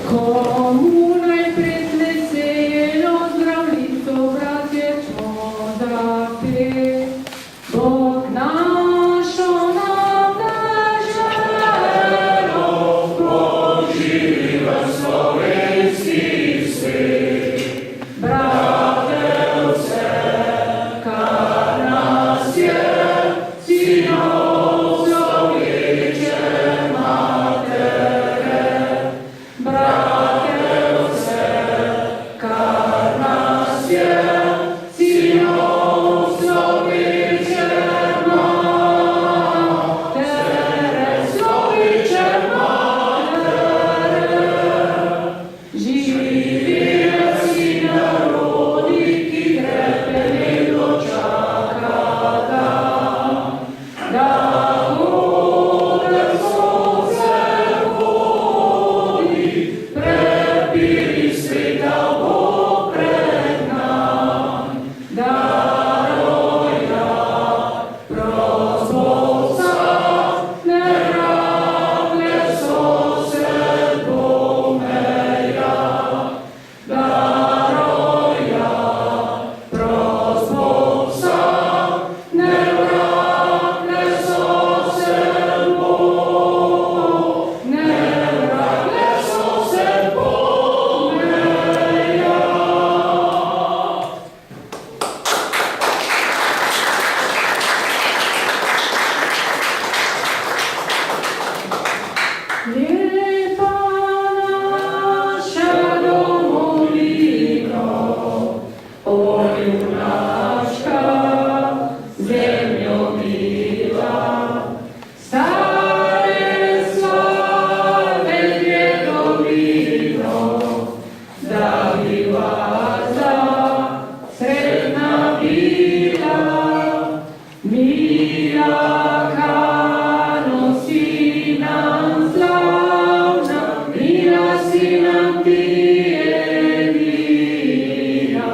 Komu najprej veselo zdravljico, bratje, smo zapeli, Bog našo nam deželo, poživi v slovenski svet. Brate, vse, kar nas je, sinov sloveče matere. Brate, vse, kar nas je, sinov sloveče matere, sloveče matere. Živijo si narodi, ki trepeni dočaka dan, da odek sonce vodi, prepiri sveta bo pred nam. Daroja, prost bo vsak, ne rahle sosed bo meja. Daroja, prost bo vsak, ne rahle sosed bo, ne rahle sosed bo meja. Lepa naša domovino, o junaška, zemljo mila, stare slave djedovino, da bi vazda sretna bila, milaka nosi nam slavna, mila si nam pije vina.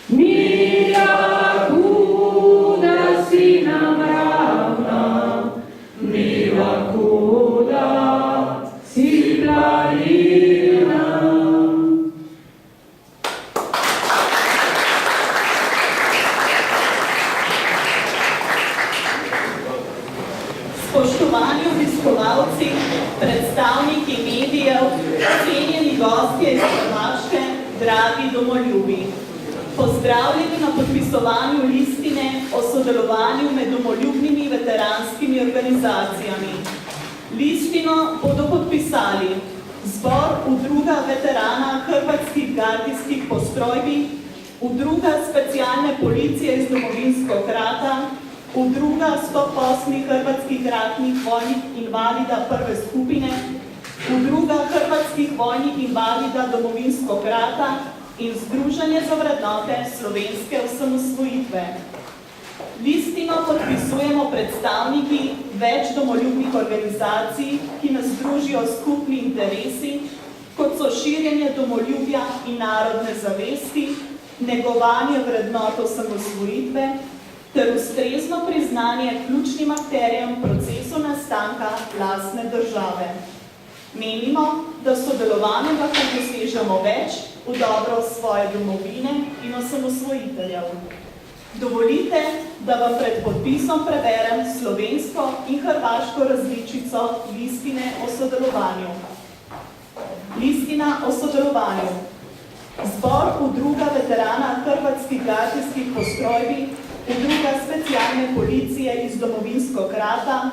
Mila kuda si nam ravna, mila kuda si planina. Spoštovani obiskovalci, predstavniki medijev, cenjeni gostje iz Hrvaške, dragi domoljubi. Pozdravljeni na podpisovanju listine o sodelovanju med domoljubnimi veteranskimi organizacijami. Listino bodo podpisali Zbor Udruga veterana hrvatskih gardijskih postrojbi, Udruga specialne policije iz Domovinskog rata, Udruga 108 hrvatskih ratnih vojnih invalida prve skupine, Udruga hrvatskih vojnih invalida Domovinskog rata in Združenje za vrednote slovenske osamosvojitve. Listino podpisujemo predstavniki več domoljubnih organizacij, ki nas združijo skupni interesi, kot so širjenje domoljubja in narodne zavesti, negovanje vrednot osamosvojitve ter ustrezno priznanje ključnim akterjem procesu nastanka lastne države. Menimo, da s sodelovanjem lahko dosežemo več v dobro svoje domovine in osamosvojiteljev. Dovolite, da vam pred podpisom preberem slovensko in hrvaško različico listine o sodelovanju. Listina o sodelovanju. Zbor Udruga veterana hrvatskih gardijskih postrojbi, Udruga specialne policije iz Domovinskog rata,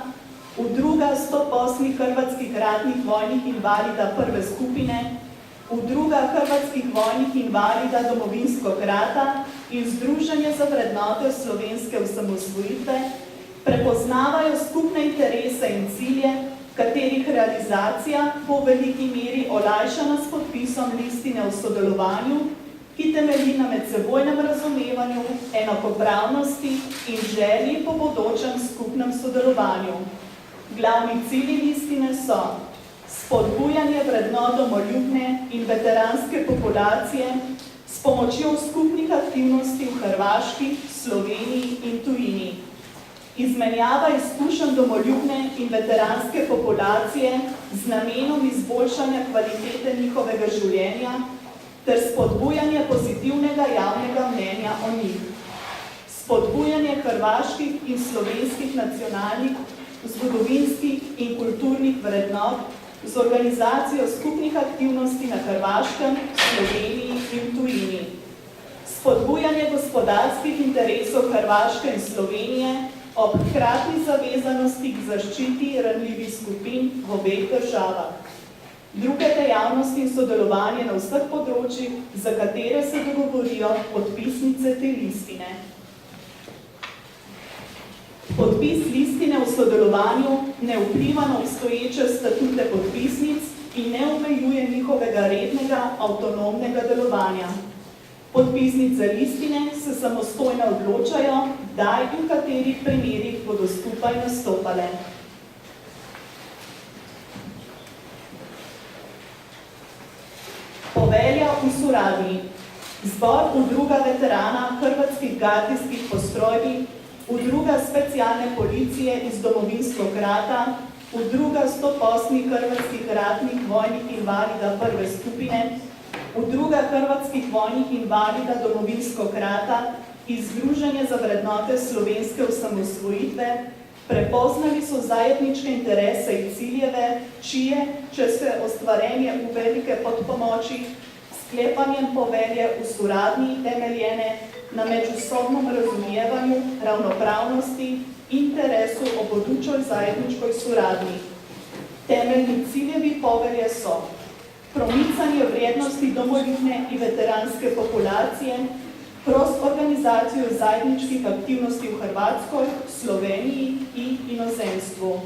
Udruga 108 hrvatskih ratnih vojnih invalida prve skupine, Udruga hrvatskih vojnih invalida Domovinskog rata in Združenje za vrednote slovenske osamosvojitve prepoznavajo skupne interese in cilje, katerih realizacija bo v veliki meri olajšana s podpisom listine o sodelovanju, ki temelji na medsebojnem razumevanju, enakopravnosti in želji po bodočem skupnem sodelovanju. Glavni cilji listine so spodbujanje vrednot domoljubne in veteranske populacije s pomočjo skupnih aktivnosti v Hrvaški, Sloveniji in tujini. izmenjava izkušenj domoljubne in veteranske populacije z namenom izboljšanja kvalitete njihovega življenja ter spodbujanje pozitivnega javnega mnenja o njih. Spodbujanje hrvaških in slovenskih nacionalnih, zgodovinskih in kulturnih vrednot z organizacijo skupnih aktivnosti na Hrvaškem, Sloveniji in tujini. Spodbujanje gospodarskih interesov Hrvaške in Slovenije ob hkratni zavezanosti k zaščiti ranljivih skupin v obeh državah. Druge dejavnosti in sodelovanje na vseh področjih, za katere se dogovorijo podpisnice te listine. Podpis listine v sodelovanju ne vpliva na obstoječe statute podpisnic in ne omejuje njihovega rednega, avtonomnega delovanja. Podpisnice listine se samostojno odločajo, kdaj in v katerih primerih bodo skupaj nastopale. Povelja v Suradnji. Zbor udruga veterana hrvatskih gardijskih postrojbi, udruga specialne policije iz Domovinskog rata, udruga 108 hrvatskih ratnih vojnih invalida prve skupine, udruga hrvatskih vojnih invalida Domovinskog rata in Združenje za vrednote slovenske osamosvojitve prepoznali so zajedničke interese in ciljeve, čije, če se ostvarenje v velike podpomoči, sklepanjem povelje v Suradnji temeljene na međusobnom razumijevanju, ravnopravnosti, interesu o bodućoj zajedničkoj suradnji. Temeljni ciljevi povelje so promicanje vrijednosti domoljubne i veteranske populacije kroz organizaciju zajedničkih aktivnosti u Hrvatskoj, Sloveniji i inozemstvu.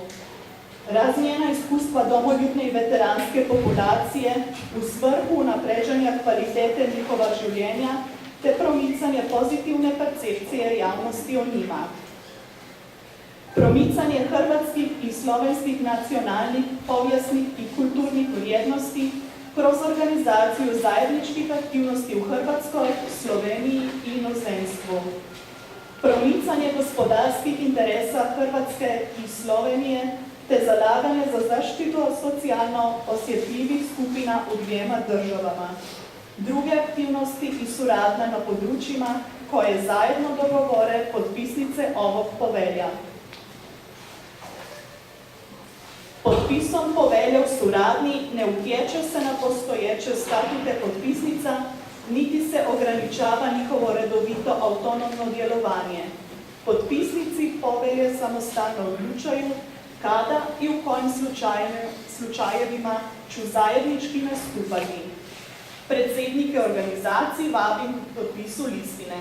Razmjena iskustva domoljubne i veteranske populacije u svrhu napređanja kvalitete njihova življenja te promicanje pozitivne percepcije javnosti o njima. Promicanje hrvatskih i slovenskih nacionalnih, povijesnih i kulturnih vrijednosti kroz organizaciju zajedničkih aktivnosti u Hrvatskoj, Sloveniji i inozemstvu. Promicanje gospodarskih interesa Hrvatske i Slovenije te zalaganje za zaštitu socijalno osjetljivih skupina u dvijema državama. Druge aktivnosti i suradnja na područjima koje zajedno dogovore potpisnice ovog povelja. Potpisom povelja u suradnji ne utječe se na postojeće statute potpisnica, niti se ograničava njihovo redovito autonomno djelovanje. Potpisnici povelje samostalno odlučaju kada i u kojim slučajevima ću zajednički nastupati. Predsjednike organizaciji vabim k potpisu listine.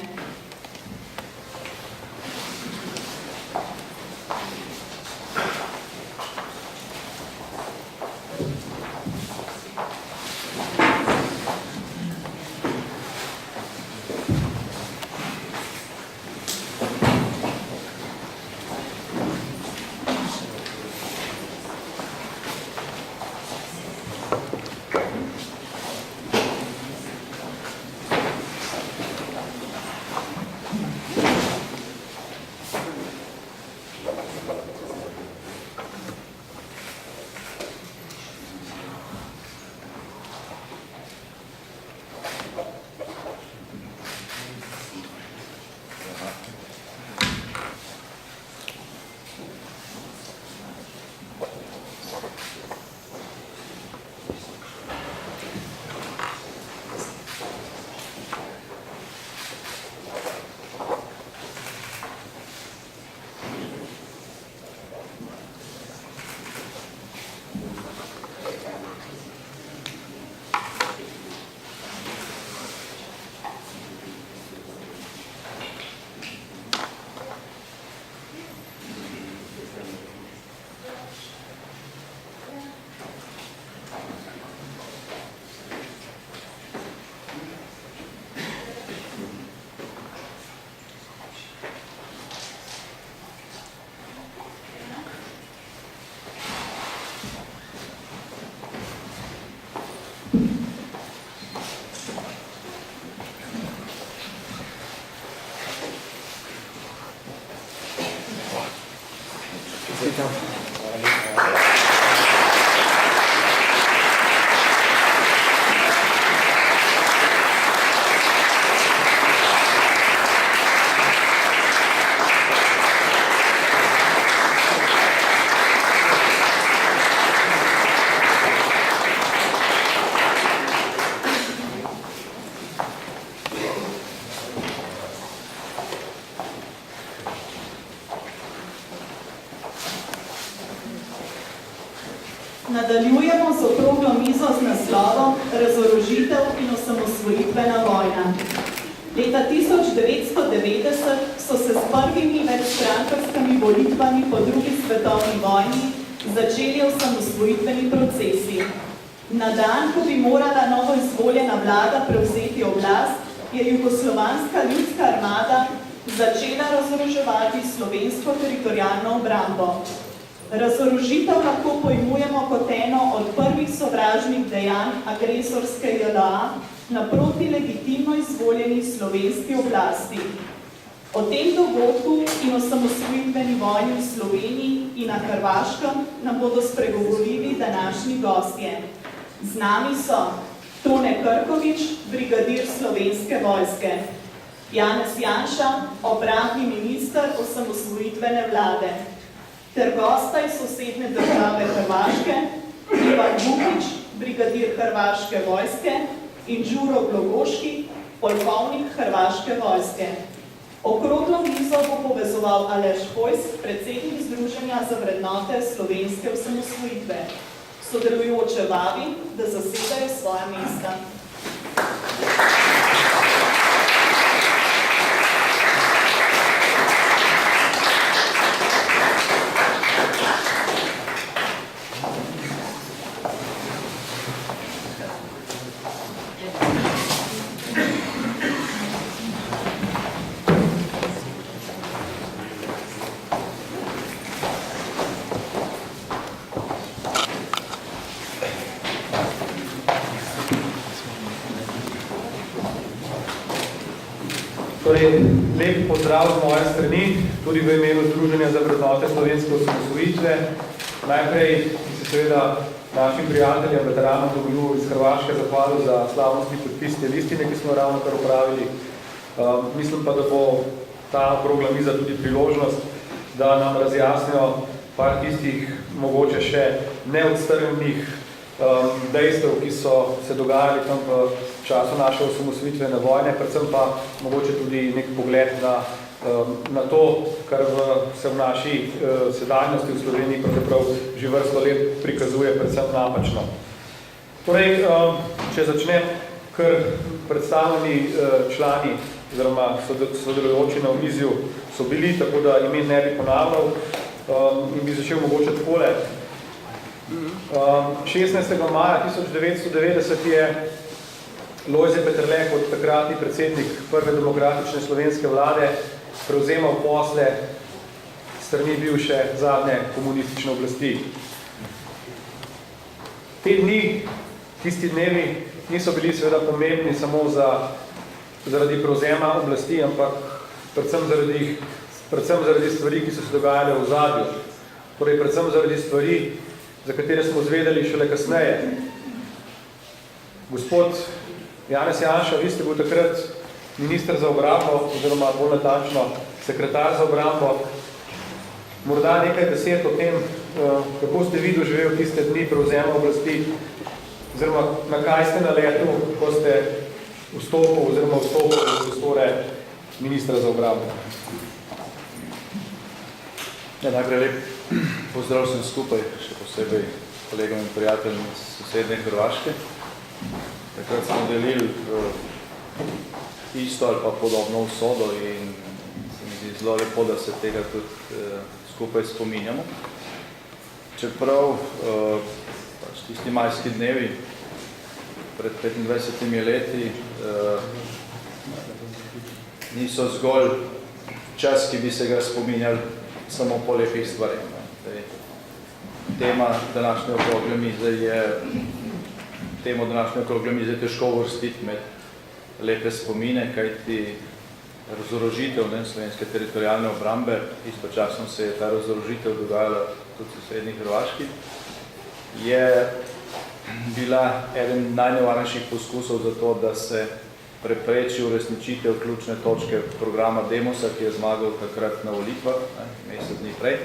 Čestitam. Nadaljujemo z okroglo mizo z naslovom Razorožitev in osamosvojitvena vojna. Leta 1990 so se s prvimi večstrankarskimi volitvami po drugi svetovni vojni začeli osamosvojitveni procesi. Na dan, ko bi morala novo izvoljena vlada prevzeti oblast, je Jugoslovanska ljudska armada začela razoroževati slovensko teritorialno obrambo. Razorožitev lahko pojmujemo kot eno od prvih sovražnih dejanj agresorske JLA naproti legitimno izvoljeni slovenski oblasti. O tem dogodku in osamosvojitveni vojni v Sloveniji in na Hrvaškem nam bodo spregovorili današnji gostje. Z nami so Tone Krkovič, brigadir Slovenske vojske, Janez Janša, obrambni minister osamosvojitvene vlade, ter gosta iz sosednje države Hrvaške, Ivan Vukić, brigadir Hrvaške vojske in Đuro Glogoški, polkovnik Hrvaške vojske. Okroglo mizo bo povezoval Aleš Hojs, predsednik Združenja za vrednote slovenske osamosvojitve. Sodelujoče vabi, da zasedajo svoja mesta. Lep pozdrav z moje strani, tudi v imenu Združenja za vrednote slovenske osamosvojitve. Najprej se seveda našim prijateljem, veteranom dovolju iz Hrvaške zahvalil za slavnostni podpis te listine, ki smo ravno kar opravili. Mislim pa, da bo ta okrogla miza tudi priložnost, da nam razjasnijo par tistih mogoče še neodstrnjenih dejstev, ki so se dogajali tam v času naše osamosvojitvene vojne, predvsem pa mogoče tudi nek pogled na to, kar se v naši sedanjosti v Sloveniji pravzaprav že vrsto let prikazuje predvsem napačno. Torej, če začnem, kar predstavljeni člani oziroma sodelujoči na omizju so bili, tako da imen ne bi ponavljal in bi začel mogoče takole. 16. maja 1990 je Lojze Peterle kot takratni predsednik prve demokratične slovenske vlade prevzemal posle strani bivše zadnje komunistične oblasti. Te dni, tisti dnevi niso bili seveda pomembni samo zaradi prevzema oblasti, ampak predvsem zaradi stvari, ki so se dogajale v ozadju. Torej, predvsem zaradi stvari, za katere smo zvedeli šele kasneje. Gospod Janez Janša, vi ste bil takrat minister za obrambo, oziroma bolj natančno sekretar za obrambo. Morda nekaj besed o tem, kako ste vi doživeli tiste dni prevzema oblasti, oziroma na kaj ste naletel, ko ste vstopil v prostore ministra za obrambo. Ja, najprej lep pozdrav sem skupaj, še posebej kolegom in prijateljem iz sosednje Hrvaške. Takrat smo delili isto ali pa podobno usodo in se mi zdi zelo lepo, da se tega tudi skupaj spominjamo. Čeprav tisti majski dnevi pred 25 leti niso zgolj čas, ki bi se ga spominjali samo po lepih stvarih. Tema današnje okrogle mize je težko uvrstiti med lepe spomine, kajti razorožitev slovenske teritorialne obrambe, istočasno se je ta razorožitev dogajala tudi sosednji Hrvaški, je bila eden najnevarnejših poskusov za to, da se prepreči uresničitev ključne točke programa Demosa, ki je zmagal takrat na volitvah, mesec dni prej.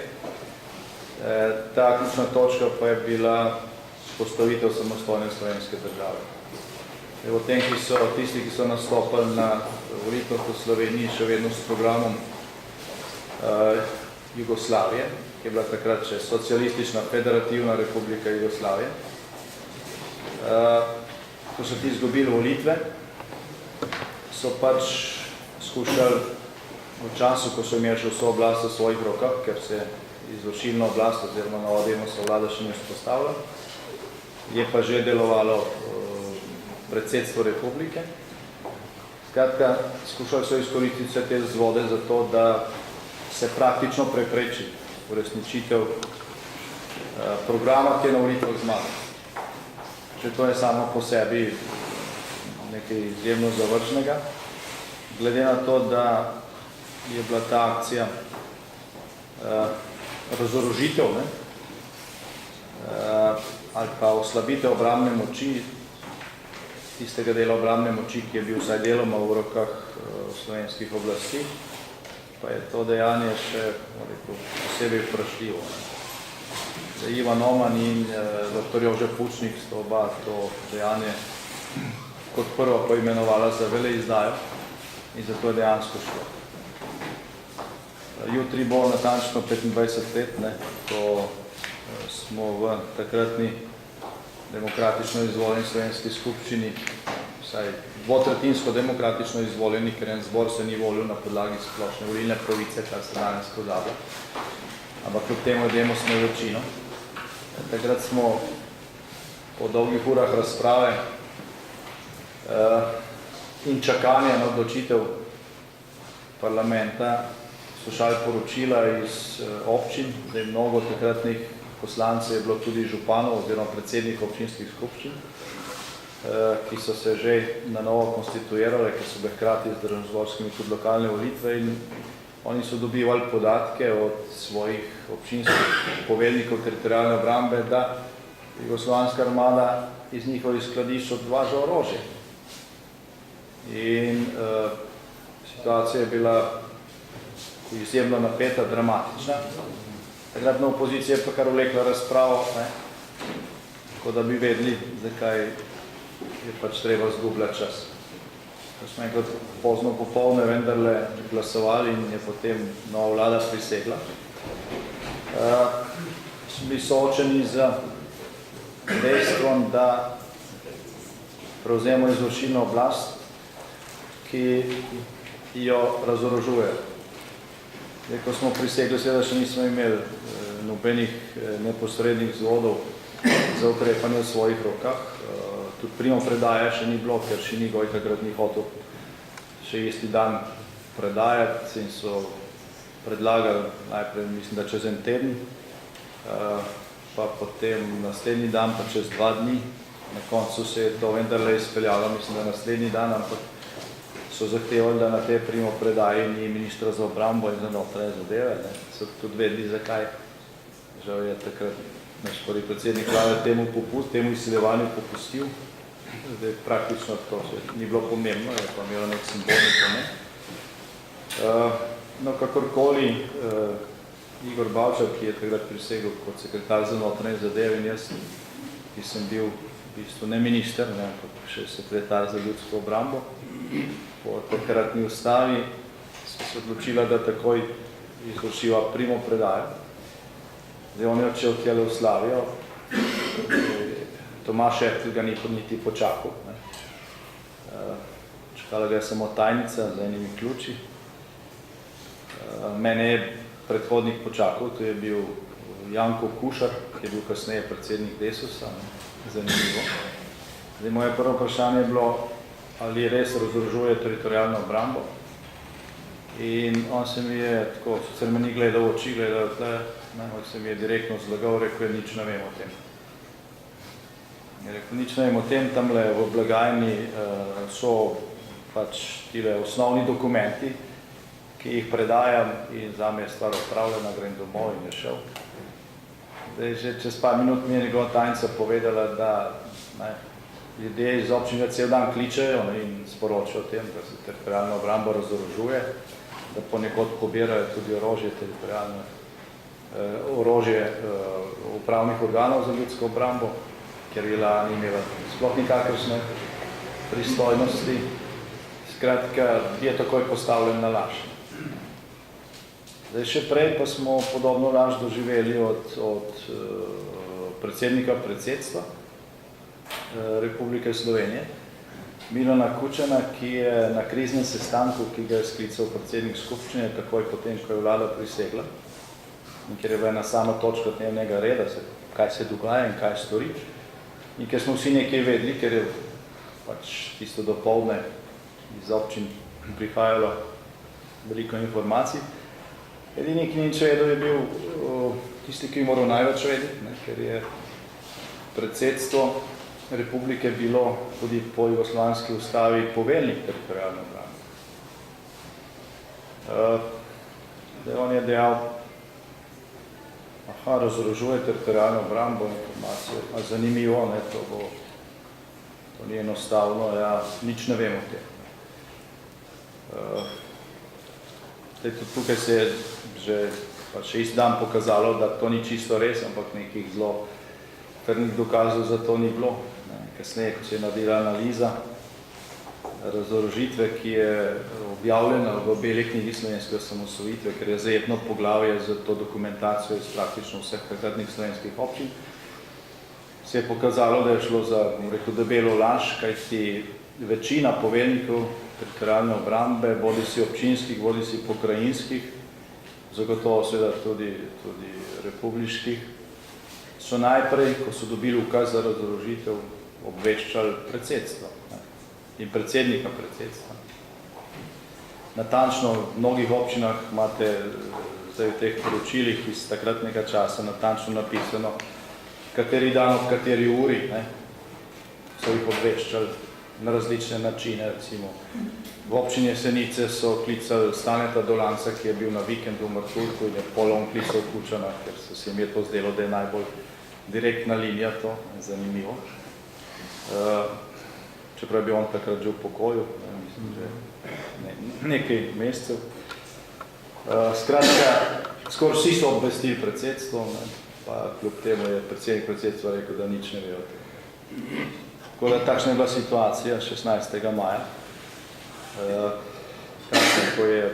Ta ključna točka pa je bila postavitev samostojne slovenske države. O tem, tisti, ki so nastopili na volitvah v Sloveniji, še vedno s programom Jugoslavije, ki je bila takrat še Socialistična federativna republika Jugoslavije. Ko so ti izgubili volitve, so pač skušali v času, ko so imeli še vso oblast v svojih rokah, ker se izvršilna oblast oziroma nova Demosova vlada še ni vzpostavila, je pa že delovalo predsedstvo republike. Skratka, skušali so izkoristiti vse te vzvode za to, da se praktično prepreči uresničitev programa, ki je na volitvah zmagal. Če to je samo po sebi nekaj izjemno završnega, glede na to, da je bila ta akcija razorožitev, ali pa oslabitev obrambne moči, tistega dela obrambne moči, ki je bil vsaj deloma v rokah slovenskih oblasti, pa je to dejanje še posebej vprašljivo. Ivan Oman in dr. Jože Pučnik sta oba to dejanje kot prvo poimenovala za veleizdajo in zato je dejansko šlo. Jutri bo natančno 25 let, ko smo v takratni demokratično izvoljeni slovenski skupščini, vsaj dvotretinsko demokratično izvoljeni, ker en zbor se ni volil na podlagi splošne volilne pravice, kar se danes pozablja. Ampak kljub temu Demos smo večino. Takrat smo po dolgih urah razprave in čakanja na odločitev parlamenta slušali poročila iz občin, da je mnogo takratnih poslancev je bilo tudi županov oziroma predsednikov občinskih skupščin, ki so se že na novo konstituirale, ki so bile hkrati z državnozborskimi tudi lokalne volitve in oni so dobivali podatke od svojih občinskih poveljnikov teritorialne obrambe, da jugoslovanska armada iz njihovih skladišč odvaža orožje. In situacija je bila izjemno napeta, dramatična. Takratna opozicija je pa kar vlekla razpravo, tako da bi vedeli, zakaj je pač treba zgubljati čas. Ko smo enkrat pozno popoldne vendarle glasovali in je potem nova vlada prisegla, smo bili soočeni z dejstvom, da prevzemo izvršilno oblast, ki jo razorožuje. Ko smo prisegli, seveda še nismo imeli nobenih neposrednih vzvodov za ukrepanje v svojih rokah. Tudi primopredaje še ni bilo, ker še ni Goj takrat ni hotel še isti dan predajati in so predlagali najprej, mislim, da čez en teden, pa potem naslednji dan, pa čez 2 dni. Na koncu se je to vendarle izpeljalo, mislim, da naslednji dan, ampak so zahtevali, da na te primopredaji ni ministra za obrambo in za notranje zadeve. So tudi vedeli, zakaj. Žal je takrat naš prvi predsednik vlade temu izsiljevanju popustil. Zdaj praktično to ni bilo pomembno, je pa imelo nek simbolni pomen. No, kakorkoli, Igor Bavčar, ki je takrat prisegel kot sekretar za notranje zadeve in jaz, ki sem bil v bistvu ne minister, ampak še sekretar za ljudsko obrambo, po takratni ustavi smo se odločila, da takoj izvršiva primopredajo. Zdaj on je odšel tjele v Slavijo, Tomaš Šeftelj ga ni niti počakal. Čakala ga je samo tajnica z enimi ključi. Mene je predhodnik počakal, to je bil Janko Kušar, ki je bil kasneje predsednik Desusa, zanimivo. Zdaj moje prvo vprašanje je bilo, ali res razorožuje teritorialno obrambo. In on se mi je tako, sicer me ni gledal v oči, gledal tle, on se mi je direktno zlagal, rekel je, nič ne vem o tem. Je rekel, nič ne vem o tem, tamle v blagajni so pač tile osnovni dokumenti, ki jih predajam in zame je stvar opravljena, grem domov in je šel. Že čez par minut mi je njegova tajnica povedala, da ljudje iz občine cel dan kličejo in sporočajo o tem, da se teritorialna obramba razorožuje, da ponekod pobirajo tudi orožje teritorialne, orožje upravnih organov za ljudsko obrambo, ker je lani imela sploh nikakršne pristojnosti. Skratka, je takoj postavljen na laž. Zdaj, še prej pa smo podobno laž doživeli od predsednika predsedstva Republike Slovenije, Milana Kučana, ki je na kriznem sestanku, ki ga je sklical predsednik skupščine, takoj potem, ko je vlada prisegla, in ker je bila ena sama točka dnevnega reda, kaj se dogaja in kaj stori, in ker smo vsi nekaj vedeli, ker je pač tisto dopoldne iz občin prihajalo veliko informacij. Edini, ki nič vedel, je bil tisti, ki je moral največ vedeti, ker je predsedstvo republike bilo tudi po jugoslovanski ustavi poveljnik teritorialne obrambe. On je dejal, razorožuje teritorialno obrambo informacijo. Zanimivo, to ni enostavno, nič ne vemo o tem. Tukaj se je že isti dan pokazalo, da to ni čisto res, ampak nekih zelo trdnih dokazov za to ni bilo. Kasneje, ko se je naredila analiza razorožitve, ki je objavljena v Beli knjigi slovenske osamosvojitve, ker je zajetno poglavje za to dokumentacijo iz praktično vseh takratnih slovenskih občin, se je pokazalo, da je šlo za, debelo laž, kajti večina poveljnikov teritorialne obrambe, bodisi občinskih, bodisi pokrajinskih, zagotovo seveda tudi republiških, so najprej, ko so dobili ukaz za razorožitev, obveščali predsedstvo in predsednika predsedstva. Natančno v mnogih občinah imate zdaj v teh poročilih iz takratnega časa natančno napisano, kateri dan ob kateri uri so jih obveščali na različne načine. Recimo, v občini Jesenice so klicali Staneta Dolanca, ki je bil na vikendu v Marturku in je polom klical Kučana, ker se jim je to zdelo, da je najbolj direktna linija, to je zanimivo. Čeprav je bil on takrat že v pokoju, mislim, že nekaj mesecev. Skratka, skoraj vsi so obvestili predsedstvo, pa kljub temu je predsednik predsedstva rekel, da nič ne ve o tem. Tako da takšna je bila situacija 16. maja, ko je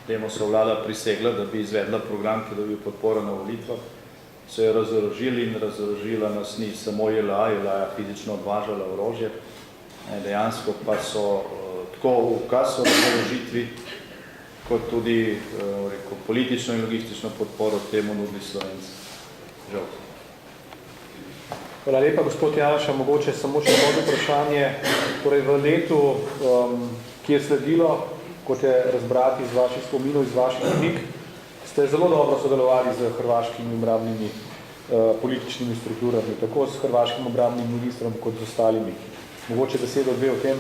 Demosova vlada prisegla, da bi izvedla program, ki dobil podporo na volitvah, so jo razorožili in razorožila nas ni samo JLA, JLA je fizično odvažala orožje, dejansko pa so tako ukaz o razorožitvi, kot tudi politično in logistično podporo temu nudili Slovenci. Žal. Hvala lepa, gospod Janša, mogoče samo še pod vprašanje. Torej v letu, ki je sledilo, kot je razbrati iz vaših spominov, iz vaših knjig, ste zelo dobro sodelovali z hrvaškimi obrambnimi političnimi strukturami, tako s hrvaškim obrambnim ministrom, kot z ostalimi. Mogoče besedo dve o tem?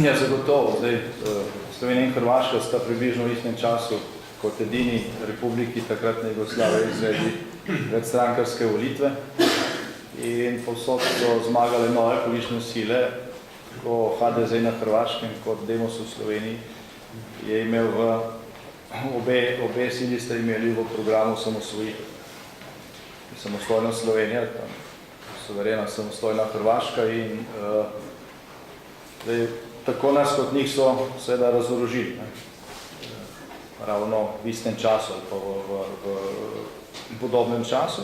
Ja, zagotovo. Zdaj, Slovenija in Hrvaška sta približno v istem času kot edini republiki takratne Jugoslavije izvedli večstrankarske volitve in povsod so zmagale nove politične sile, ko HDZ na Hrvaškem, kot Demos v Sloveniji, je imel obe sili sta imeli v programu samosvojitev. Samostojna Slovenija, suverena samostojna Hrvaška in tako nas kot njih so seveda razorožili. Ravno v istem času ali pa v podobnem času.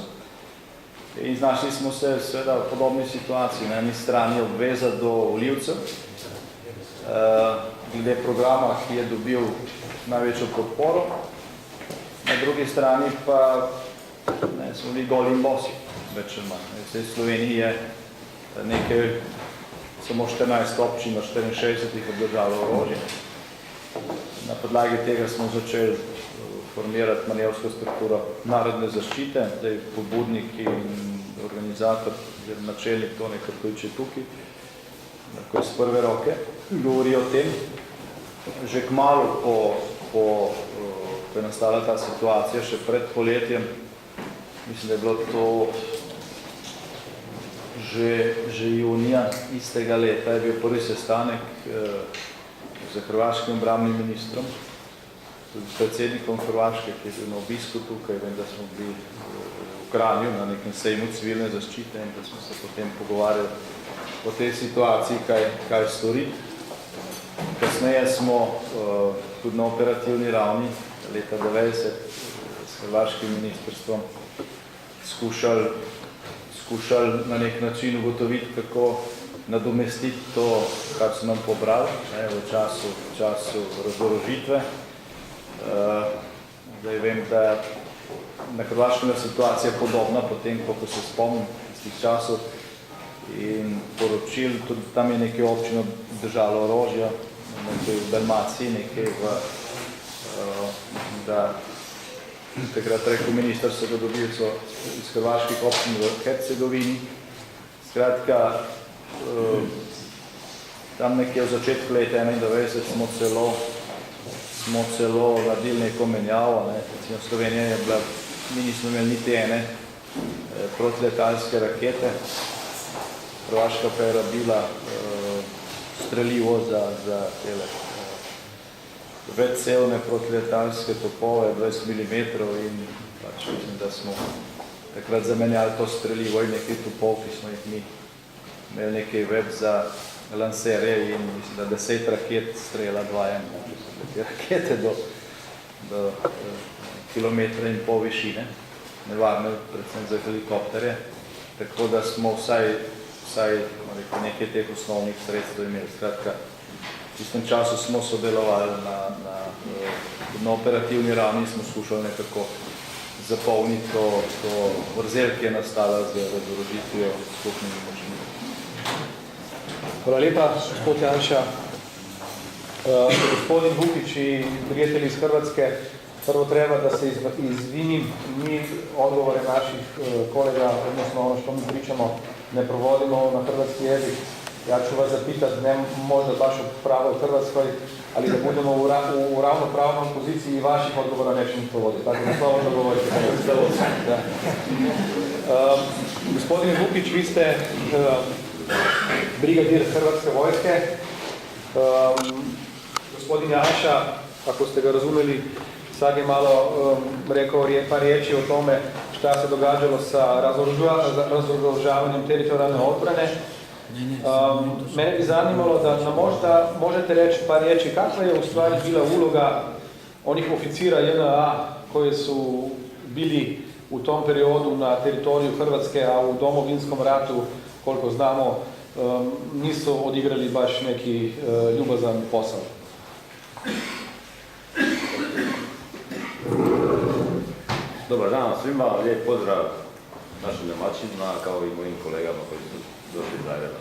In znašli smo se seveda v podobni situaciji. Na eni strani obveza do volivcev, glede programa, ki je dobil največjo podporo, na drugi strani pa smo bili goli in bosi, več ali manj. V Sloveniji je nekaj, samo 14 občin, 64 obdržalo orožje. Na podlagi tega smo začeli formirati manevrsko strukturo narodne zaščite, zdaj pobudnik in organizator, načelnik Tone Krkovič je tukaj, ko iz prve roke govori o tem. Že kmalu po ko je nastala ta situacija še pred poletjem, mislim, da je bilo to že junija istega leta, je bil prvi sestanek z hrvaškim obrambnim ministrom, tudi s predsednikom Hrvaške, ki je bil na obisku tukaj, vem, da smo bili v Kranju na nekem sejmu civilne zaščite in da smo se potem pogovarjali o tej situaciji, kaj storiti. Kasneje smo tudi na operativni ravni leta 90 s hrvaškim ministrstvom skušali na nek način ugotoviti, kako nadomestiti to, kar so nam pobrali v času razorožitve. Zdaj vem, da na Hrvaškem je situacija podobna, potem, ko se spomnim iz tih časov in poročil, tudi tam je nekaj občino držalo orožja, nekaj v Dalmaciji, nekaj da takrat rekel minister so ga dobili iz hrvaških občin v Hercegovini. Skratka, tam nekje v začetku leta 1991 smo celo naredili neko menjavo. Recimo Slovenija je bila, mi nismo imeli niti ene protiletalske rakete. Hrvaška pa je rabila strelivo za tele večcevne protiletalske topove 20 mm in pač mislim, da smo takrat zamenjali to strelivo in nekaj topov, ki smo jih mi imeli nekaj več za lanserje in mislim, da 10 raket strela 2M. Te rakete do kilometra in pol višine, nevarne predvsem za helikopterje, tako da smo vsaj nekaj teh osnovnih sredstev imeli. Skratka, v tistem času smo sodelovali na operativni ravni, smo skušali nekako zapolniti to vrzel, ki je nastala z razorožitvijo skupnimi močmi. Hvala lepa, gospod Janša. Gospodin Vukić in prijatelji iz Hrvatske, prvo treba da se izvinim, mi odgovore naših kolega, odnosno ono što mi pričamo, ne provodimo na hrvatski jezik. Ja ću vas zapitati, ne možda baš pravo u Hrvatskoj, ali da budemo u ravnopravnom poziciji i vaših odgovora nećemo provoditi. Tako da slobodno govorite. Da. Gospodine Vukić, vi ste brigadir Hrvatske vojske. Gospodin Janša, ako ste ga razumeli, sad je malo rekao par riječi o tome šta se događalo sa razoružavanjem teritorijalne odbrane. Mene bi zanimalo da nam možda možete reći par riječi kakva je u stvari bila uloga onih oficira JNA koji su bili u tom periodu na teritoriju Hrvatske, a u Domovinskom ratu, koliko znamo, nisu odigrali baš neki ljubazan posao. Dobar dan svima, lijep pozdrav našim domaćinima kao i mojim kolegama koji su došli zajedno.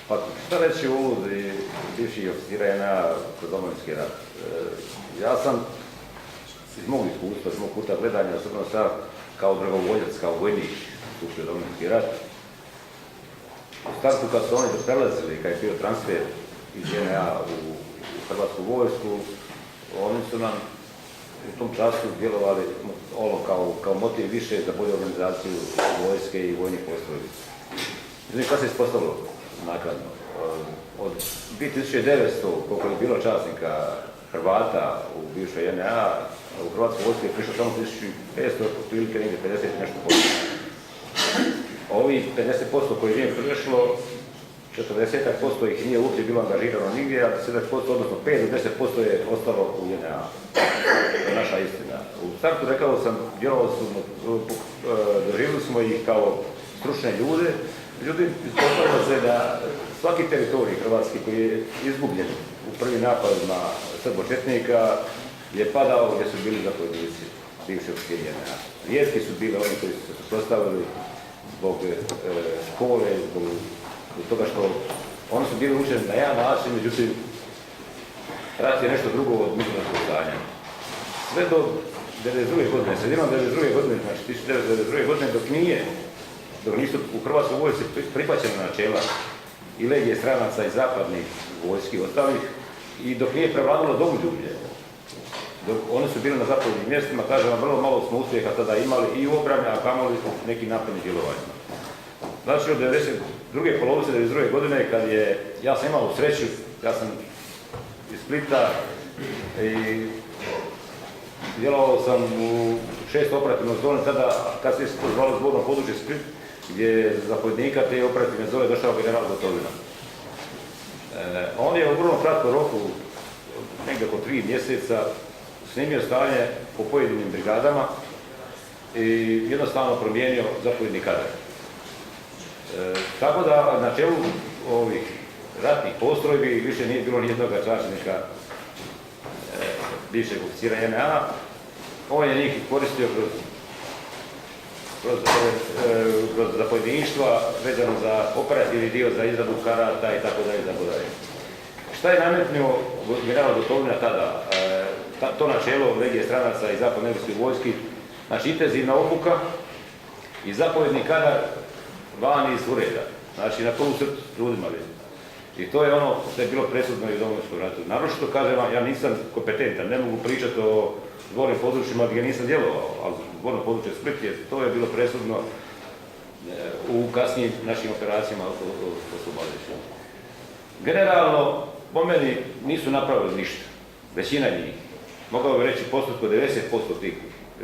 Pa šta reći u uvodi bivših oficira JNA kroz Domovinski rat? Ja sam iz mog iskustva, iz mog kuta gledanja, osobno sam kao dragovoljac, kao vojnik stupio Domovinski rat. U startu kad su oni prelazili, kad je bio transfer iz JNA u Hrvatsku vojsku, oni su nam u tom času djelovali kao motiv više za bolju organizaciju vojske i vojnih postrojbi. Znači, šta se ispostavilo nakladno? Od 2900, koliko je bilo časnika Hrvata u bivšoj JNA, u Hrvatskoj vojske je prišlo samo 1500, otprilike negdje 50 nešto posto. Ovih 50% koji nije prišlo, 40% ih nije uopće bilo angažirano nigdje, a 10%, odnosno 5 do 10% je ostalo u JNA. To je naša istina. U startu rekao sam, doživili smo ih kao stručne ljude, međutim, ispostavilo se da svaki teritorij Hrvatski koji je izgubljen u prvi napadima srbočetnika je padao gdje su bili zapovjednici bivše oficiri JNA. Rijetki su bili oni koji su se suprotstavili zbog škole, zbog toga što oni su bili učeni na jedan način, međutim, rat je nešto drugo od mirnodopskog stanja. Sve do 1992. godine, sredinom 1992. godine, znači 1992. godine, dok nisu u Hrvatskoj vojsci prihvaćena načela i legije stranaca i zapadnih vojski ostalih i dok nije prevladalo domoljublje, Oni su bili na zapovjednim mjestima, kažem vam, vrlo malo smo uspjeha tada imali i u obrani, a kamoli u nekim napadnim djelovanjima. Znači od 92. polovice 92. godine kad ja sam imao sreću, ja sam iz Splita i djelovao sam u 6. operativnoj zoni, tada kad se to zvalo zborno područje Split, gdje je zapovjednika te operativne zone došao general Gotovina. On je u vrlo kratkom roku, negdje oko 3 mjeseca, snimio stanje po pojedinim brigadama i jednostavno promijenio zapovjedni kadar. Tako da na čelu ovih ratnih postrojbi više nije bilo nijednog časnika bivšeg oficira JNA. On je njih koristio kroz zapovjedništva vezano za operativni dio, za izradu karata i tako dalje. Šta je nametnuo general Gotovina tada? To načelo legije stranaca i zapadnoevropskih vojski, znači intenzivna obuka i zapovjedni kadar van iz ureda, znači na prvu crtu s ljudima. I to je ono što je bilo presudno i u Domovinskom ratu. Naročito kažem vam, ja nisam kompetentan, ne mogu pričati o zbornim područjima gdje nisam djelovao, ali zborno područje Split to je bilo presudno u kasnijim našim operacijama oslobađajućim. Generalno, po meni nisu napravili ništa, većina njih. Mogao bih reći postotko 90% tih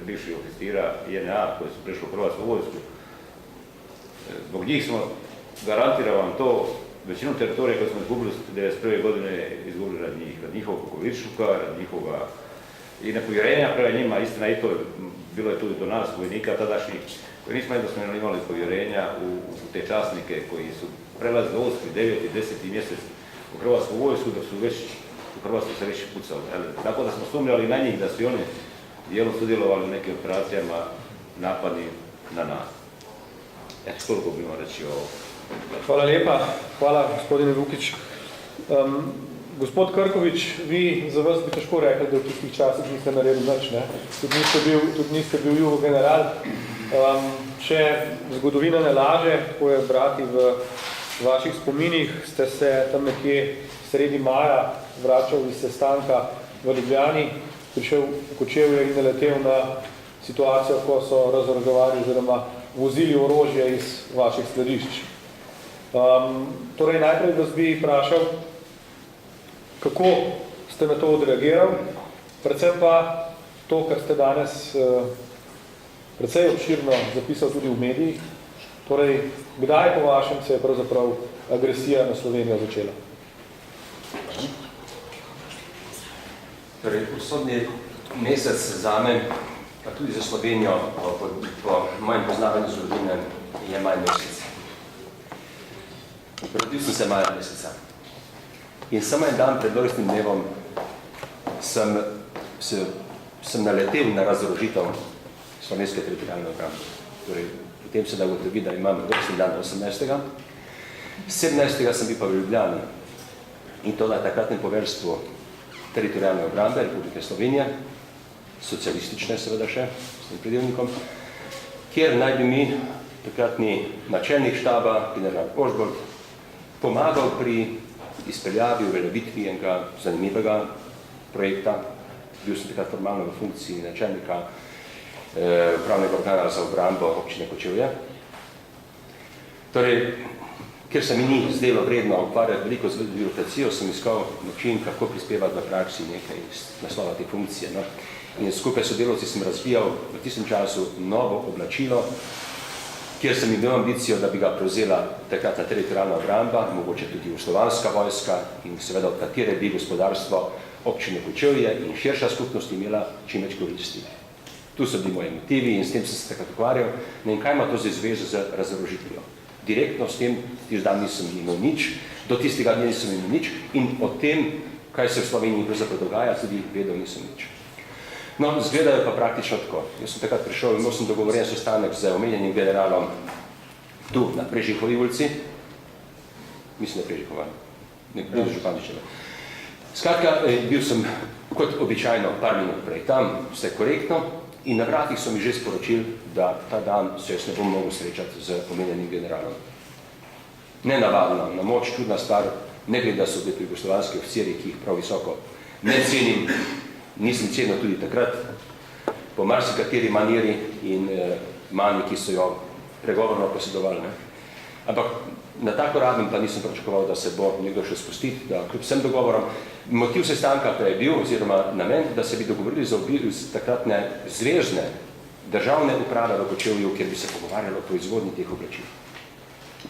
bivših oficira JNA koji su prešli u Hrvatsku vojsku. Zbog njih smo, garantiram vam to, većinu teritorije koje smo izgubili 1991. godine izgubili rad njihovog kukuličluka, rad njihovoga i nepovjerenja prema njima, istina i to bilo je tu do nas, vojnika tadašnjih, koji nismo jednostavno imali povjerenja u te časnike koji su prelazili 8., 9., 10. mjesec u Hrvatsku vojsku, dok su već u Hrvatsku se već pucali. Tako da smo sumnjali na njih da su oni dijelom sudjelovali u nekim operacijama napadni na nas. Eto, toliko bi vam reći o ovo. Hvala lepa, hvala gospodine Vukić. Gospod Krkovič, vi za vas bi težko rekli, da v tistih časih niste naredili nič, ne? Tudi niste bil jugo general. Če zgodovina ne laže, ko je brati v vaših spominih, ste se tam nekje sredi maja vračal iz sestanka v Ljubljani, prišel v Kočevje in naletel na situacijo, ko so razoroževali oziroma vozili orožje iz vaših skladišč. Torej, najprej vas bi vprašal, kako ste na to odreagiral, predvsem pa to, kar ste danes precej obširno zapisal tudi v medijih, torej, kdaj po vašem se je pravzaprav agresija na Slovenijo začela? Torej, usodni mesec zame, pa tudi za Slovenijo, po mojem poznavanju zgodovine, je maj mesec. Rodil sem se maja meseca. In samo en dan pred rojstnim dnevom sem naletel na razorožitev slovenske teritorialne obrambe. Torej, potem se da ugotovi, da imam rojstni dan 18. 17. sem bil pa v Ljubljani in to na takratnem poveljstvu teritorialne obrambe Republike Slovenije, socialistične seveda še, s tem pridevnikom, kjer naj bi mi takratni načelnik štaba, general Ožbolt, pomagal pri izpeljavi, uveljavitvi enega zanimivega projekta. Bil sem takrat formalno v funkciji načelnika upravnega organa za obrambo občine Kočevje. Torej, ker se mi ni zdelo vredno ukvarjati veliko z birokracijo, sem iskal način, kako prispevati v praksi nekaj iz naslova te funkcije. No? In skupaj s sodelavci sem razvijal v tistem času novo oblačilo, kjer sem imel ambicijo, da bi ga prevzela takratna teritorialna obramba, mogoče tudi jugoslovanska vojska in seveda od katere bi gospodarstvo občine Kočevje in širša skupnost imela čim več koristi. Tu so bili moji motivi in s tem sem se takrat ukvarjal. In kaj ima to za zvezo z razorožitvijo? Direktno s tem tisti dan nisem imel nič, do tistega dne nisem imel nič in o tem, kaj se v Sloveniji pravzaprav dogaja, tudi vedel nisem nič. No, zgledajo pa praktično tako. Jaz sem takrat prišel, imel sem dogovorjen sestanek z omenjenim generalom tu, na Prežihovi ulici. Mislim, da Prežihova, ne blizu Županičeve. Skratka, bil sem kot običajno par minut prej tam, vse korektno, in na vratih so mi že sporočili, da ta dan se jaz ne bom mogel srečati z omenjenim generalom. Nenavadno, na moč, čudna stvar, ne glede, da so bili jugoslovanski oficiri, ki jih prav visoko ne cenim, nisem cenil tudi takrat, po marsikateri maniri in manji, ki so jo pregovorno posedovali. Ne. Ampak na tako raven pa nisem pričakoval, da se bo nekdo še spustiti, da kljub vsem dogovorom. Motiv sestanka pa je bil, oziroma namen, da se bi dogovorili za takratne zvezne državne uprave v Kočevju, kjer bi se pogovarjalo o proizvodnji teh oblačil.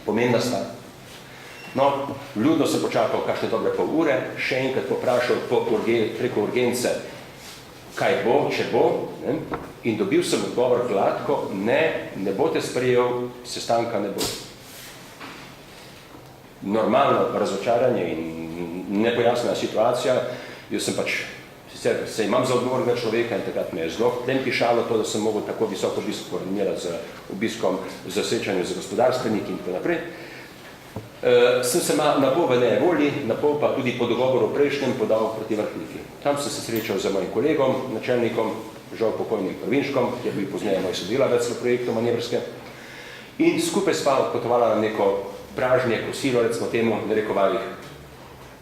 Pomembna stvar. No, ljudno sem počakal kakšne dobre pol ure, še enkrat poprašal preko urgence, kaj bo, če bo, ne? In dobil sem odgovor gladko, ne bote sprejel, sestanka ne bo. Normalno razočaranje in nepojasnjena situacija, jaz sem pač, sicer se imam za odgovornega človeka in takrat me je zelo tlem pišalo to, da sem mogel tako visoko obisk koordinirati z obiskom, z srečanjem z gospodarstveniki in tako naprej. Sem se na pol v nevoli, na pol pa tudi po dogovoru prejšnjem podal proti Vrhniki. Tam sem se srečal z mojim kolegom, načelnikom, žal pokojnim Prvinškom, ki je bil pozneje moj sodelavec v projektu Manevrske, in skupaj sva potovala na neko pražnje kosilo, recimo temu, narekovajih,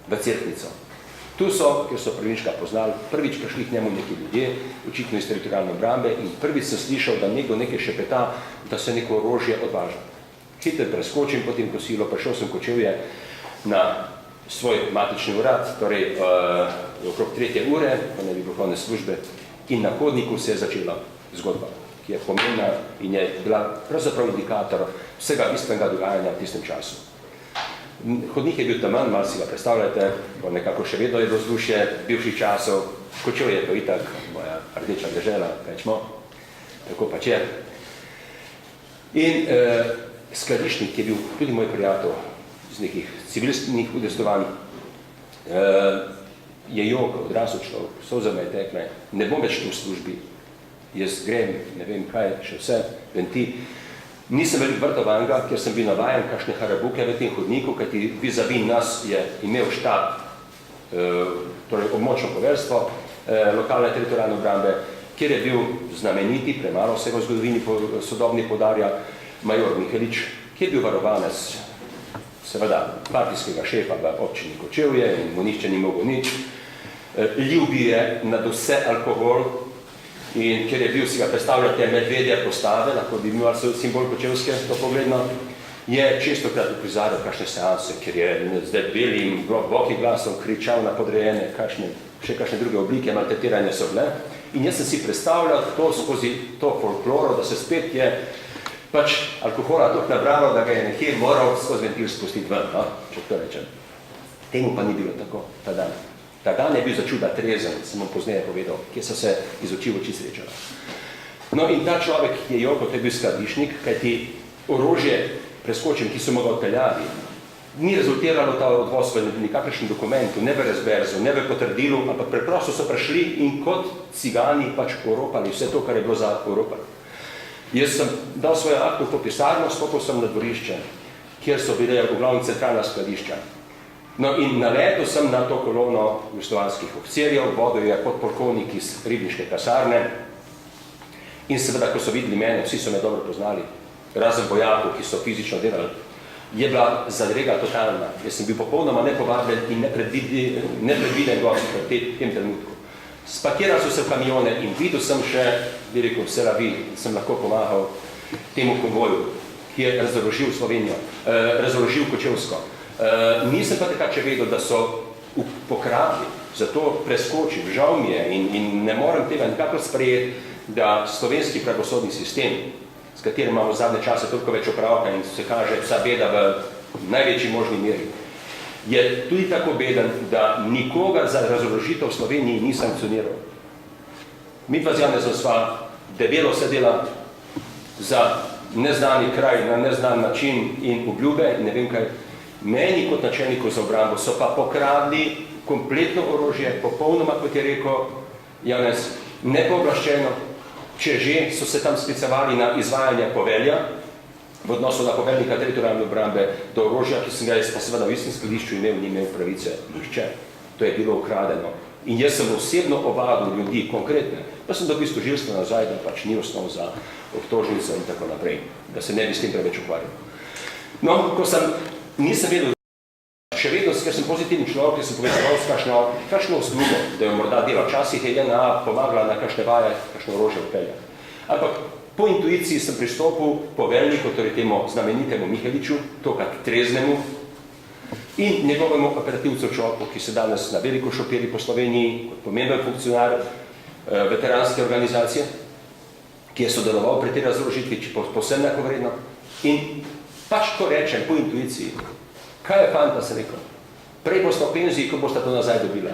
v Cerknico. Tu so, kjer so Prvinška poznali, prvič prišli k njemu neki ljudje, očitno iz teritorialne obrambe, in prvič sem slišal, da nekdo nekaj šepeta, da se neko orožje odvaža. Hiter preskočim po tem kosilo, prišel sem v Kočevje na svoj matični urad, torej okrog 3. ure, pa ne bi bilo konec službe, in na hodniku se je začela zgodba, ki je pomembna in je bila pravzaprav indikator vsega bistvenega dogajanja v tistem času. Hodnik je bil taman, malo si ga predstavljate, bo nekako še vedno je vzdušje bivših časov, Kočevje je to itak, moja rdeča dežela, rečemo, tako pač je. In skladišnik, ki je bil tudi moj prijatelj iz nekih civilistnih udestovanj, je jokal, odrasel človek, solze me je tekle, ne bom več v službi, jaz grem, ne vem kaj, še vse, venti. Nisem velik vrtal vanga, ker sem bil navajen kakšne harabuke v tem hodniku, kajti vis-a-vis nas je imel štab, torej območno poveljstvo, lokalne teritorialne obrambe, kjer je bil znameniti, premalo vsega v zgodovini sodobni poudarja, major Mihelič, ki je bil varovanec, seveda, partijskega šefa v občini Kočevje in mu nihče ni mogel nič. Ljubi je nad vse alkohol in ker je bil, si ga predstavljate, medvedja postave, lahko bi imel simbol Kočevske, to pogledno, je čestokrat uprizarjal kakšne seanse, ker je z debelim, globokim glasom kričal na podrejene, še kakšne druge oblike maltretiranja so bile. In jaz sem si predstavljal to skozi to folkloro, da se spet je pač alkohola toliko nabralo, da ga je nekje moral skozi ventil spustiti ven, no? Če to rečem. Temu pa ni bilo tako, ta dan. Ta dan je bil začuda trezen, sem vam pozneje povedal, kjer so se iz oči v oči srečala. No in ta človek, ki je jokal, to je bil skladišnik, kajti orožje preskočim, ki so mu ga odpeljali, ni rezultiralo ta odvoz v nikakršnem dokumentu, ne v razberzu, ne v potrdilu, ampak preprosto so prišli in kot cigani pač oropali vse to, kar je bilo za oropati. Jaz sem dal svojo aktu po pisarno, stopil sem na dvorišče, kjer so bile v glavnem centralna skladišča. No in naletel sem na to kolono jugoslovanskih oficirjev, vodil je podpolkovnik iz ribniške kasarne in seveda, ko so videli mene, vsi so me dobro poznali, razen vojakov, ki so fizično delali, je bila zadrega totalna. Jaz sem bil popolnoma nepovabljen in nepredviden gost v tem trenutku. Spakiral so se v kamione in videl sem še, bi rekel, vse ravi, sem lahko pomagal temu konvoju, ki je razorožil Slovenijo, razorožil Kočevsko. Nisem pa takrat še vedel, da so pokradli, zato preskočil, žal mi je in ne morem tega nikakor sprejeti, da slovenski pravosodni sistem, s katerim imamo v zadnje čase toliko več opravka in se kaže vsa beda v največji možni meri, je tudi tako beden, da nikogar za razorožitev v Sloveniji ni sankcioniral. Midva z Janezom sva debelo sedela za neznani kraj, na neznan način in obljube, ne vem kaj. Meni kot načelniku za obrambo so pa pokradli kompletno orožje, popolnoma, kot je rekel Janez, nepooblaščeno, če že so se tam sklicevali na izvajanje povelja, v odnosu na poveljnika teritorialne obrambe do orožja, ki sem ga jaz pa seveda v istem skladišču imel, ni imel pravice nihče. To je bilo ukradeno. In jaz sem osebno ovadil ljudi, konkretne, pa sem dobil tožilstvo nazaj, da pač ni osnov za obtožnico in tako naprej, da se ne bi s tem preveč ukvarjal. No, ko sem, nisem vedel, še vedno letos, ker sem pozitivni človek, ker sem povezoval s kakšno uslugo, da jo morda dela. Včasih je JNA pomagala na kakšne vaje, kakšno orožje vpeljati. Ampak po intuiciji sem pristopil poveljniku, torej temu znamenitemu Miheliču, tokrat treznemu, in njegovemu operativcu človeku, ki se danes na veliko šopiri po Sloveniji, kot pomemben funkcionar veteranske organizacije, ki je sodeloval pri tej razložitvi, povsem enakovredno. In pač to rečem po intuiciji. Kaj je fanta, sem rekel? Prej boste v penziji, ko boste to nazaj dobila.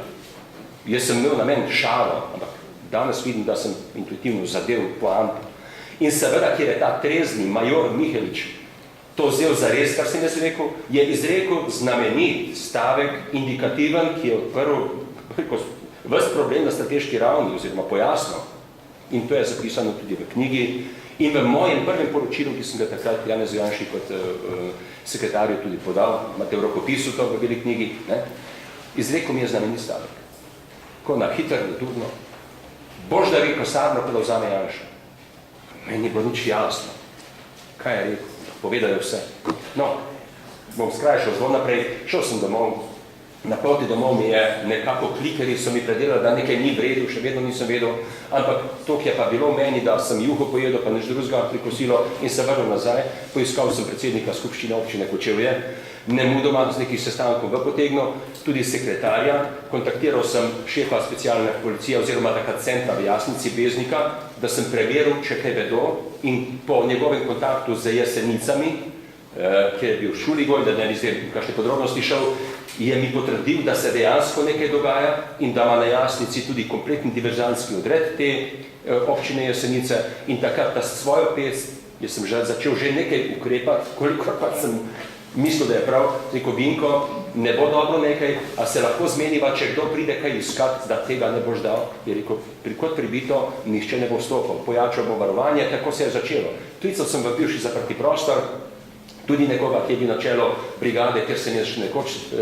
Jaz sem imel namen šalo, ampak danes vidim, da sem intuitivno zadev poanto. In seveda, kjer je ta trezni major Mihelič to vzel za res, kar sem jaz rekel, je izrekel znamenit stavek, indikativen, ki je odprl ves problem na strateški ravni, oziroma pojasnil. In to je zapisano tudi v knjigi. In v mojem prvem poročilu, ki sem ga takrat Janezu Janši kot sekretarju tudi podal, imate v rokopisu to v beli knjigi, izrekel mi je znamenit stavek. Ko na hitro, nedurno, bož da vi kasarno, pa da vzame Janša. Meni je bilo nič jasno. Kaj je rekel? Povedal je vse. No, bom skrajšal zelo naprej. Šel sem domov. Na poti domov mi je nekako klikeri, so mi predelali, da nekaj ni v redu, še vedno nisem vedel, ampak to, ki je pa bilo v meni, da sem juho pojedel, pa nič drugega prikosilo in se vrnil nazaj. Poiskal sem predsednika skupščine občine Kočevje, nemudoma z nekih sestankov v potegnu, tudi sekretarja, kontaktiral sem šefa specialne policije oziroma takrat centra v Jasnici Beznika, da sem preveril, če kaj vedo, in po njegovem kontaktu z Jesenicami, kjer je bil Šuligoj, da ne bi zdaj kakšne podrobnosti šel, je mi potrdil, da se dejansko nekaj dogaja in da ima na Jasnici tudi kompletni diverzantski odred te občine Jesenice in takrat ta svojo pest, jaz sem začel že nekaj ukrepati, kolikor pa sem mislil, da je prav, rekel Vinko, ne bo dobro nekaj, a se lahko zmeniva, če kdo pride kaj iskat, da tega ne boš dal. Je rekel, kot pribito, nihče ne bo vstopil, pojačal bo varovanje, tako se je začelo. Klical sem v bivši zaprti prostor, tudi nekoga, ki je bil na čelo brigade, ker sem jaz nekoč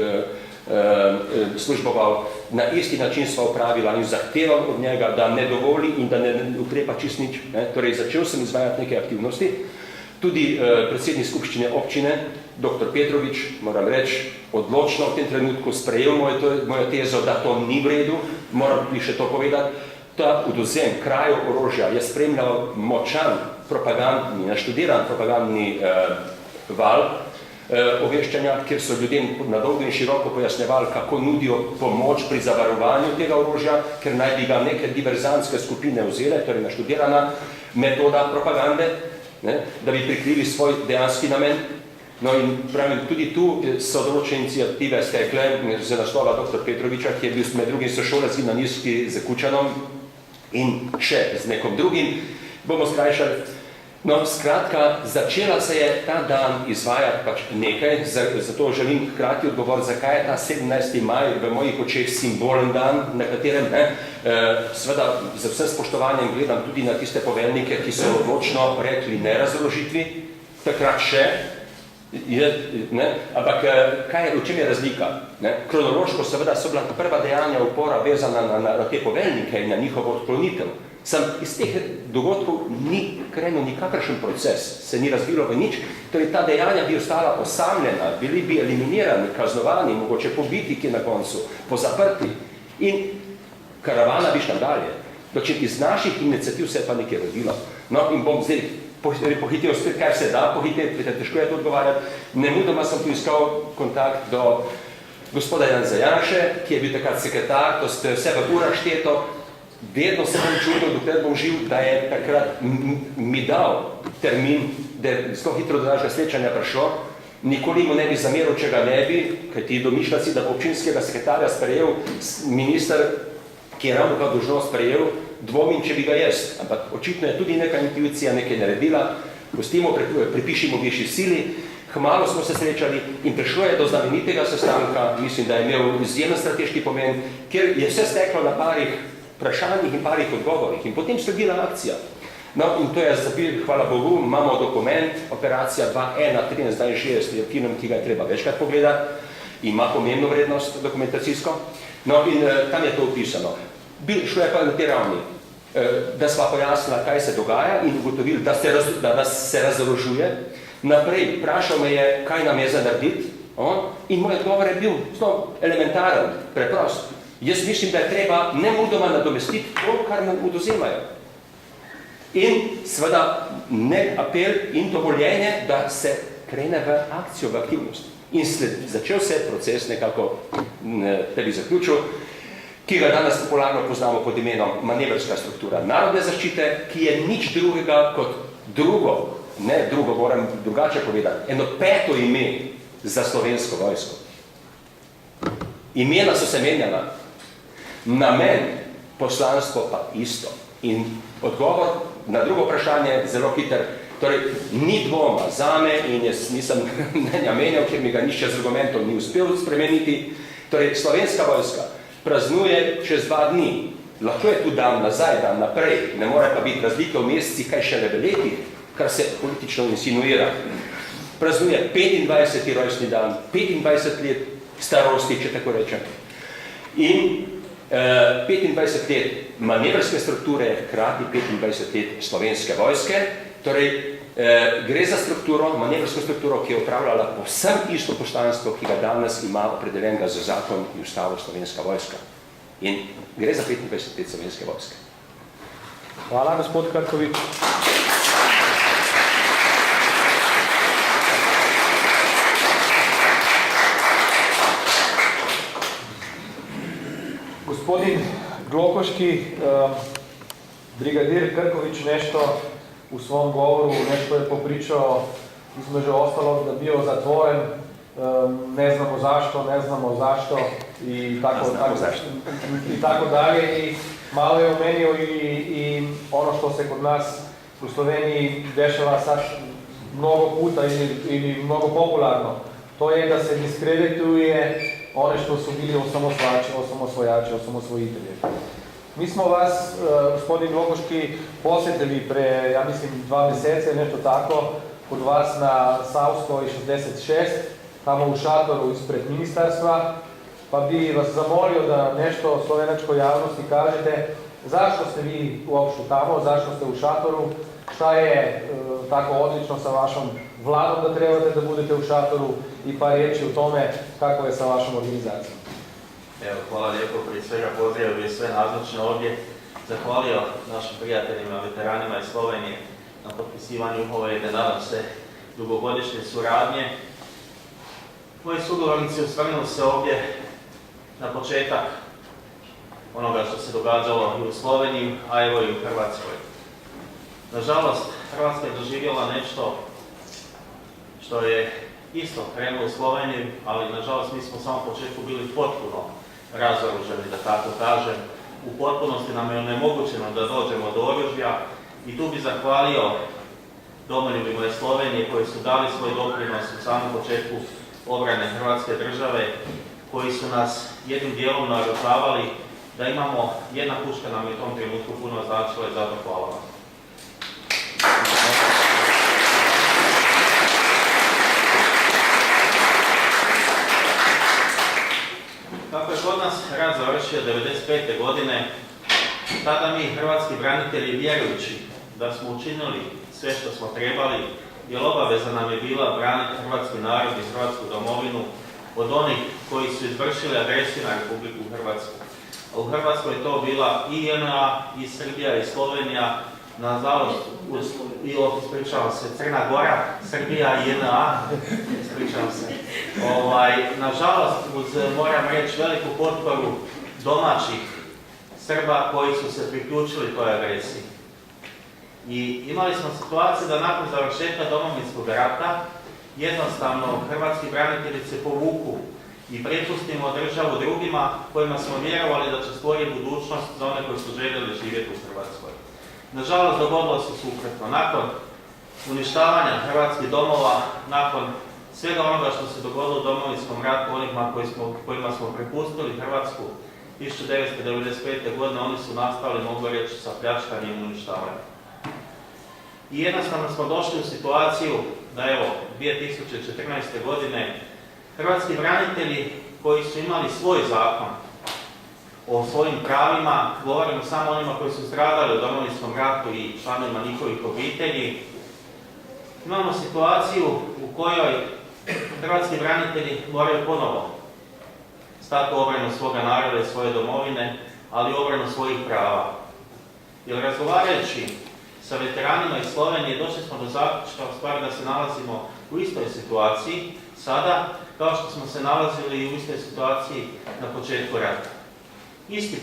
služboval, na isti način sva upravila in zahteval od njega, da ne dovoli in da ne ukrepa čist nič. Torej, začel sem izvajati neke aktivnosti. Tudi predsednik skupščine občine, dr. Petrovič, moram reči, odločno v tem trenutku sprejel mojo tezo, da to ni v redu, moram bi še to povedati. Ta odvzem krajev orožja je spremljal močan propagandni, naštudiran propagandni val obveščanja, kjer so ljudem na dolgo in široko pojasnjevali, kako nudijo pomoč pri zavarovanju tega orožja, ker naj bi ga neke diverzantske skupine vzele, torej naštudirana metoda propagande, da bi prikrili svoj dejanski namen. No in pravim, tudi tu so določene iniciative stekle z naslova dr. Petroviča, ki je bil med drugim sošolec gimnazijski z Kučanom in še z nekom drugim. Bomo skrajšali. No, skratka, začela se je ta dan izvajati pač nekaj, zato želim hkrati odgovoriti, zakaj je ta 17. maj v mojih očeh simbolen dan, na katerem seveda z vsem spoštovanjem gledam tudi na tiste poveljnike, ki so odločno rekli ne razložitvi, takrat še, ampak v čem je razlika? Kronološko seveda so bila prva dejanja upora vezana na te poveljnike in na njihovo odklonitev. Iz teh dogodkov ni krenil nikakršen proces, se ni razvilo v nič, torej ta dejanja bi ostala osamljena, bili bi eliminirani, kaznovani, mogoče pobiti, ki na koncu, pozaprti in karavana bi šla dalje. Dočim iz naših iniciativ se je pa nekaj rodilo. No in bom zdaj pohitil spet, kar se da pohititi, težko je to odgovarjati. Nemudoma sem tu iskal kontakt do gospoda Janeza Janše, ki je bil takrat sekretar, to ste vse v urah šteto. Vedno se bom čudil, dokler bom živ, da je takrat mi dal termin, da je zelo hitro do našega srečanja prišlo. Nikoli mu ne bi zameril, če ga ne bi, kaj ti domišlja si, da bo občinskega sekretarja sprejel minister, ki je ravno kao dolžnost sprejel, dvomim, če bi ga jaz. Ampak očitno je tudi neka intuicija nekaj naredila, pustimo, pripišimo višji sili. Kmalu smo se srečali in prišlo je do znamenitega sestanka, mislim, da je imel izjemen strateški pomen, kjer je vse steklo na parih vprašanjih in parih odgovorih in potem sledila akcija. No in to je zapil, hvala Bogu, imamo dokument, operacija 2.1.13.62 je film, ki ga je treba večkrat pogledati, ima pomembno vrednost dokumentacijsko. No in tam je to opisano. Šlo je pa na te ravni, da sva pojasnila, kaj se dogaja in ugotovili, da nas se razorožuje. Naprej, vprašal me je, kaj nam je za narediti, In moj odgovor je bil zelo elementaren, preprost. Jaz mislim, da je treba nemudoma nadomestiti to, kar nam odvzemajo. In seveda ne apel in dovoljenje, da se krene v akcijo, v aktivnost. In začel se proces nekako, da bi zaključil, ki ga danes popularno poznamo pod imenom manevrska struktura narodne zaščite, ki je nič drugega kot moram drugače povedati, eno peto ime za slovensko vojsko. Imena so se menjala, namen, poslanstvo pa isto. In odgovor na drugo vprašanje je zelo hiter. Torej, ni dvoma zame in jaz nisem mnenja menjal, ker mi ga nišče z argumentov ni uspel spremeniti. Torej, slovenska vojska praznuje čez 2 dni. Lahko je tu dan nazaj, dan naprej, ne more pa biti razlike v mesecih, kaj šele v letih, kar se politično insinuira. Praznuje 25. rojstni dan, 25 let starosti, če tako rečem. In 25 let manevrske strukture, hkrati 25 let slovenske vojske. Torej, gre za strukturo, manevrsko strukturo, ki je upravljala povsem isto poslanstvo, ki ga danes ima opredeljenega za zakon in ustavo slovenska vojska. In gre za 25 let slovenske vojske. Hvala, gospod Krkovič. Gospodin Glokoški, brigadir Krkovič nešto v svom govoru, nešto je popričao, između ostalog da bio zatvoren, ne znamo zašto i tako dalje. I malo je omenio i ono što se kod nas u Sloveniji dešava sad mnogo puta ili mnogo popularno. To je da se diskredituje one što su bili osamosvojitelji. Mi smo vas, gospodin Glokoški, posjetili pre, ja mislim, 2 mjesece, nešto tako, kod vas na Savskoj 66, tamo u šatoru ispred ministarstva, pa bi vas zamolio da nešto slovenačkoj javnosti kažete zašto ste vi uopšte tamo, zašto ste u šatoru, šta je tako odlično sa vašom vladom da trebate da budete u šatoru i par riječi o tome kako je sa vašom organizacijom. Evo, hvala lijepo, prije svega pozdravio bih sve nazočne ovdje, zahvalio našim prijateljima, veteranima iz Slovenije na potpisivanju ove jedne, nadam se, dugogodišnje suradnje. Moji sugovornici osvrnuli se ovdje na početak onoga što se događalo i u Sloveniji, a evo i u Hrvatskoj. Nažalost, Hrvatska je doživjela nešto što je isto krenulo u Sloveniji, ali nažalost mi smo u samom početku bili potpuno razoruženi, da tako kažem. U potpunosti nam je onemogućeno da dođemo do oružja i tu bi zahvalio domoljubima iz Slovenije koji su dali svoj doprinos u samom početku obrane Hrvatske države, koji su nas jednim dijelom naručavali da imamo jedna puška nam je u tom trenutku puno značila i zato hvala vam. Kako je kod nas rat završio 1995. godine, tada mi, hrvatski branitelji, vjerujući da smo učinili sve što smo trebali, jer obaveza nam je bila braniti hrvatski narod i hrvatsku domovinu od onih koji su izvršili agresiju na Republiku Hrvatsku. A u Hrvatskoj je to bila i JNA, i Srbija, i Slovenija, nažalost, ispričavam se, Crna Gora, Srbija i JNA, ispričavam se. Nažalost, moram reći veliku potporu domaćih Srba koji su se priključili toj agresiji. I imali smo situaciju da nakon završetka Domovinskog rata jednostavno hrvatski branitelji se povuku i prepustimo državu drugima kojima smo vjerovali da će stvoriti budućnost za one koji su željeli živjeti u Hrvatskoj. Nažalost, dogodilo se suprotno. Nakon uništavanja hrvatskih domova, nakon svega onoga što se dogodilo u Domovinskom ratu, kojima smo prepustili Hrvatsku 1995. godine, oni su nastali, mogu reći, sa pljačkanjem i uništavanjem. I jednostavno smo došli u situaciju da evo, 2014. godine hrvatski branitelji koji su imali svoj zakon o svojim pravima, govorimo samo onima koji su stradali u Domovinskom ratu i članovima njihovih obitelji, imamo situaciju u kojoj hrvatski branitelji moraju ponovo stati u obranu svoga naroda i svoje domovine, ali i u obranu svojih prava. Jer razgovarajući sa veteranima iz Slovenije došli smo do zaključka u stvari da se nalazimo u istoj situaciji sada kao što smo se nalazili i u istoj situaciji na početku rata. Isti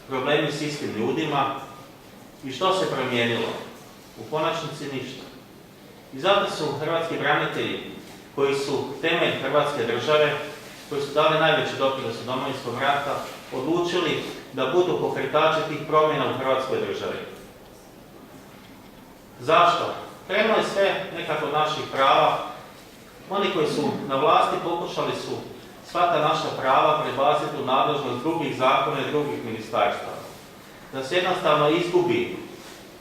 problemi s istim ljudima i što se promijenilo? U konačnici ništa. I zato su hrvatski branitelji koji su temelj Hrvatske države, koji su dali najveći doprinos u Domovinskom rata, odlučili da budu pokretači tih promjena u Hrvatskoj državi. Zašto? Krenulo je sve nekako od naših prava. Oni koji su na vlasti pokušali su sva ta naša prava prebaciti u nadležnost drugih zakona i drugih ministarstava. Da se jednostavno izgubi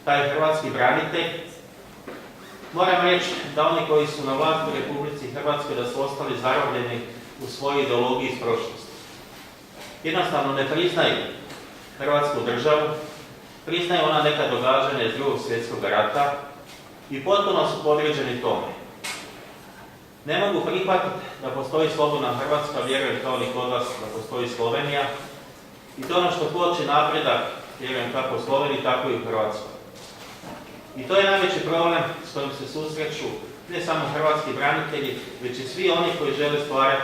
taj hrvatski branitelj. Moram reći da oni koji su na vlasti u Republici Hrvatskoj da su ostali zarobljeni u svojoj ideologiji iz prošlosti. Jednostavno ne priznaju Hrvatsku državu, priznaju ona neka događanja iz Drugog svjetskog rata i potpuno su podređeni tome. Ne mogu prihvatiti da postoji slobodna Hrvatska, vjerujem kao ni kod vas da postoji Slovenija. I to ono što koči napredak, vjerujem kako u Sloveniji, tako i u Hrvatskoj. I to je najveći problem s kojim se susreću ne samo hrvatski branitelji, već i svi oni koji žele stvarati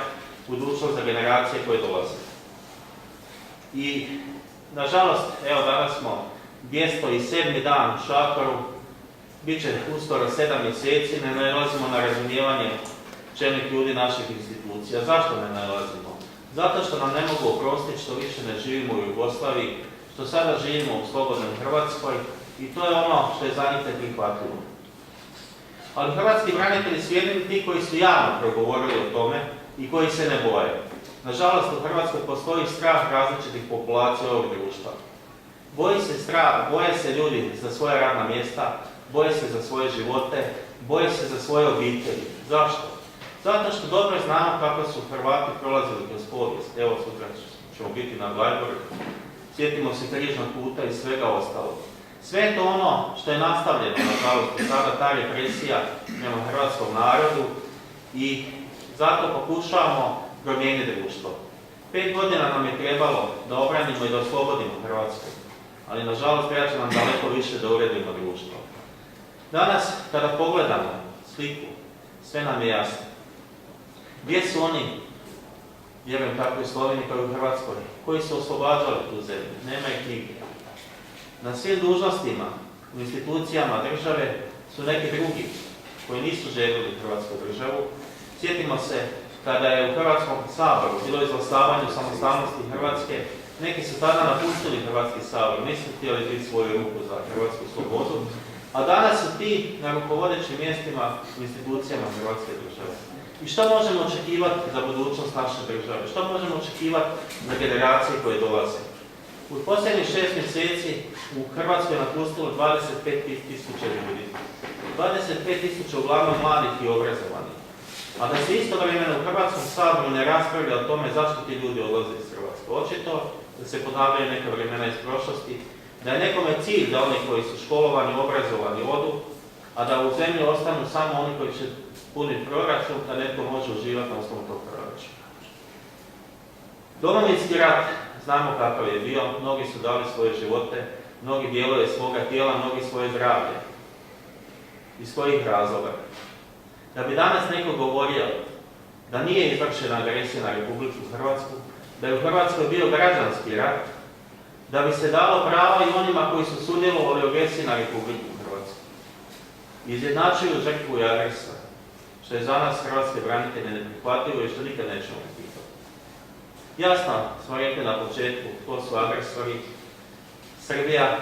budućnost za generacije koje dolaze. I, nažalost, evo danas smo 207. dan u šatoru, bit će uskoro 7 mjeseci, ne nalazimo na razumijevanje čelnih ljudi naših institucija. Zašto ne nalazimo? Zato što nam ne mogu oprostiti što više ne živimo u Jugoslaviji, što sada živimo u slobodnoj Hrvatskoj i to je ono što je za njih neprihvatljivo. Ali hrvatski branitelji su jedini ti koji su javno progovorili o tome i koji se ne boje. Nažalost, u Hrvatskoj postoji strah različitih populacija ovog društva. Boje se ljudi za svoja radna mjesta, boje se za svoje živote, boje se za svoje obitelji. Zašto? Zato što dobro znamo kako su Hrvati prolazili kroz povijest. Evo, sutra ćemo biti na Bleiburgu. Sjetimo se Križnog puta i svega ostalog. Sve je to ono što je nastavljeno, nažalost, sada ta represija prema hrvatskom narodu i zato pokušavamo promijeniti društvo. 5 godina nam je trebalo da obranimo i da oslobodimo Hrvatsku, ali nažalost treba će nam daleko više da uredimo društvo. Danas, kada pogledamo sliku, sve nam je jasno. Gdje su oni, vjerujem tako i u Sloveniji kao i u Hrvatskoj, koji su oslobađali tu zemlju? Nema ih nigdje. Na svim dužnostima, u institucijama države su neki drugi koji nisu željeli Hrvatsku državu. Sjetimo se kada je u Hrvatskom saboru bilo izglasavanje samostalnosti Hrvatske, neki su tada napustili Hrvatski sabor, nisu htjeli biti svoju ruku za hrvatsku slobodu, a danas su ti na rukovodećim mjestima u institucijama Hrvatske države. I što možemo očekivati za budućnost naše države? Što možemo očekivati za generacije koje dolaze? U posljednjih 6 mjeseci u Hrvatskoj je napustilo 25.000 ljudi. 25.000 uglavnom mladih i obrazovanih. A da se istovremeno u Hrvatskom saboru ne raspravlja o tome zašto ti ljudi odlaze iz Hrvatske. Očito da se ponavljaju neka vremena iz prošlosti, da je nekome cilj da oni koji su školovani, obrazovani odu, a da u zemlji ostanu samo oni koji će puniti proračun, da netko može uživati na osnovu tog proračuna. Domovinski rat, znamo kakav je bio, mnogi su dali svoje živote, mnogi dijelove svoga tijela, mnogi svoje zdravlje. Iz kojih razloga? Da bi danas neko govorio da nije izvršena agresija na Republiku Hrvatsku, da je u Hrvatskoj bio građanski rat, da bi se dalo pravo i onima koji su sudjelovali u agresiji na Republiku Hrvatsku. Izjednačuju žrtvu i agresora, što je za nas hrvatske branitelje neprihvatljivo i što nikad nećemo prihvatiti. Jasno smo rekli na početku tko su agresori: Srbija,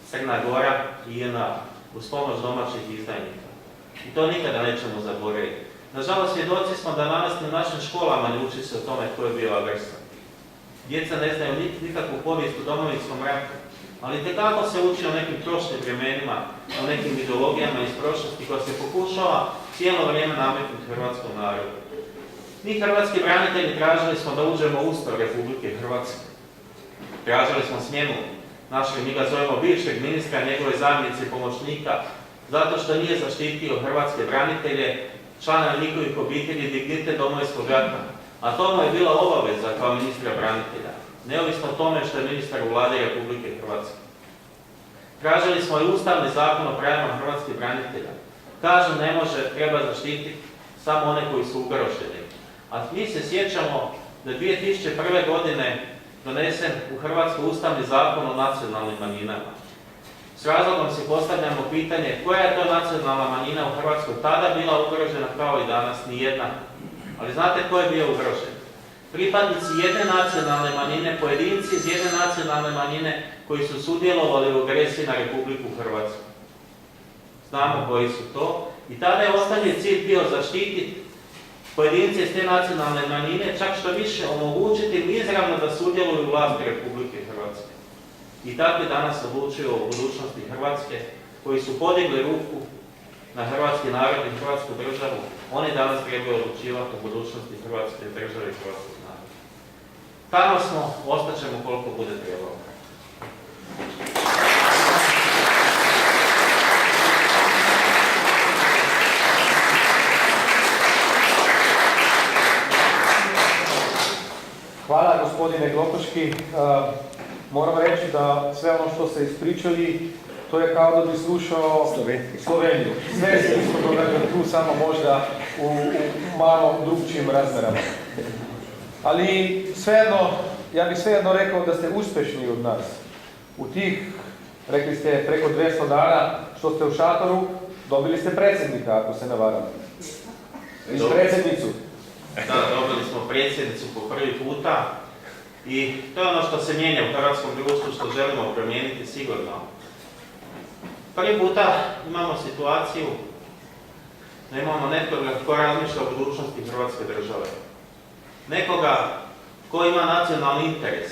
Crna Gora i JNA uz pomoć domaćih izdajnika. I to nikada nećemo zaboraviti. Nažalost, svjedoci smo da danas u našim školama ne uči se o tome tko je bio agresor. Djeca ne znaju nikakvu povijest u Domovinskom ratu, ali tekako se uči o nekim prošlim vremenima, o nekim ideologijama iz prošlosti koja se pokušava cijelo vrijeme nametnuti hrvatskom narodu. Mi hrvatski branitelji tražili smo da uđemo u Ustav Republike Hrvatske. Tražili smo smjenu našeg, mi ga zovemo bivšeg ministra, njegove zamjenice i pomoćnika, zato što nije zaštitio hrvatske branitelje članovi njihovih obitelji, dignitet Domovinskog rata. A to mu je bila obaveza kao ministra branitelja, neovisno o tome što je ministar u Vladi Republike Hrvatske. Tražili smo i Ustavni zakon o pravima hrvatskih branitelja. Kažu ne može, treba zaštititi samo one koji su ugroženi. A mi se sjećamo da 2001. godine donesen u Hrvatskoj Ustavni zakon o nacionalnim manjinama. S razlogom si postavljamo pitanje koja je to nacionalna manjina u Hrvatskoj tada bila ugrožena kao i danas, nijedna. Ali znate ko je bio ugrožen? Pripadnici jedne nacionalne manjine, pojedinci iz jedne nacionalne manjine koji su sudjelovali u agresiji na Republiku Hrvatsku. Znamo koji su to. I tada je osnovni cilj bio zaštititi pojedince iz te nacionalne manjine, čak što više omogućiti im izravno da sudjeluju u vlasti Republike Hrvatske. I takvi danas odlučuju o budućnosti Hrvatske, koji su podigli ruku na hrvatski narod i hrvatsku državu. Oni danas trebaju odlučivati o budućnosti Hrvatske države i hrvatskog naroda. Tamo smo, ostaćemo koliko bude trebalo. Hvala, gospodine Glopoški. Moram reći da sve ono što ste ispričali, to je kao da bi slušao Sloveniju. Sve se isto događa tu, samo možda u malo drugčijim razmerama. Ali svejedno, ja bih svejedno rekao da ste uspješni od nas. U tih, rekli ste, preko 200 dana što ste u šatoru, dobili ste predsjednika, ako se ne varam. I predsjednicu. Da, dobili smo predsjednicu po prvi puta i to je ono što se mijenja u hrvatskom društvu, što želimo promijeniti sigurno. Prvi puta imamo situaciju da imamo nekoga ko razmišlja o budućnosti Hrvatske države. Nekoga ko ima nacionalni interes.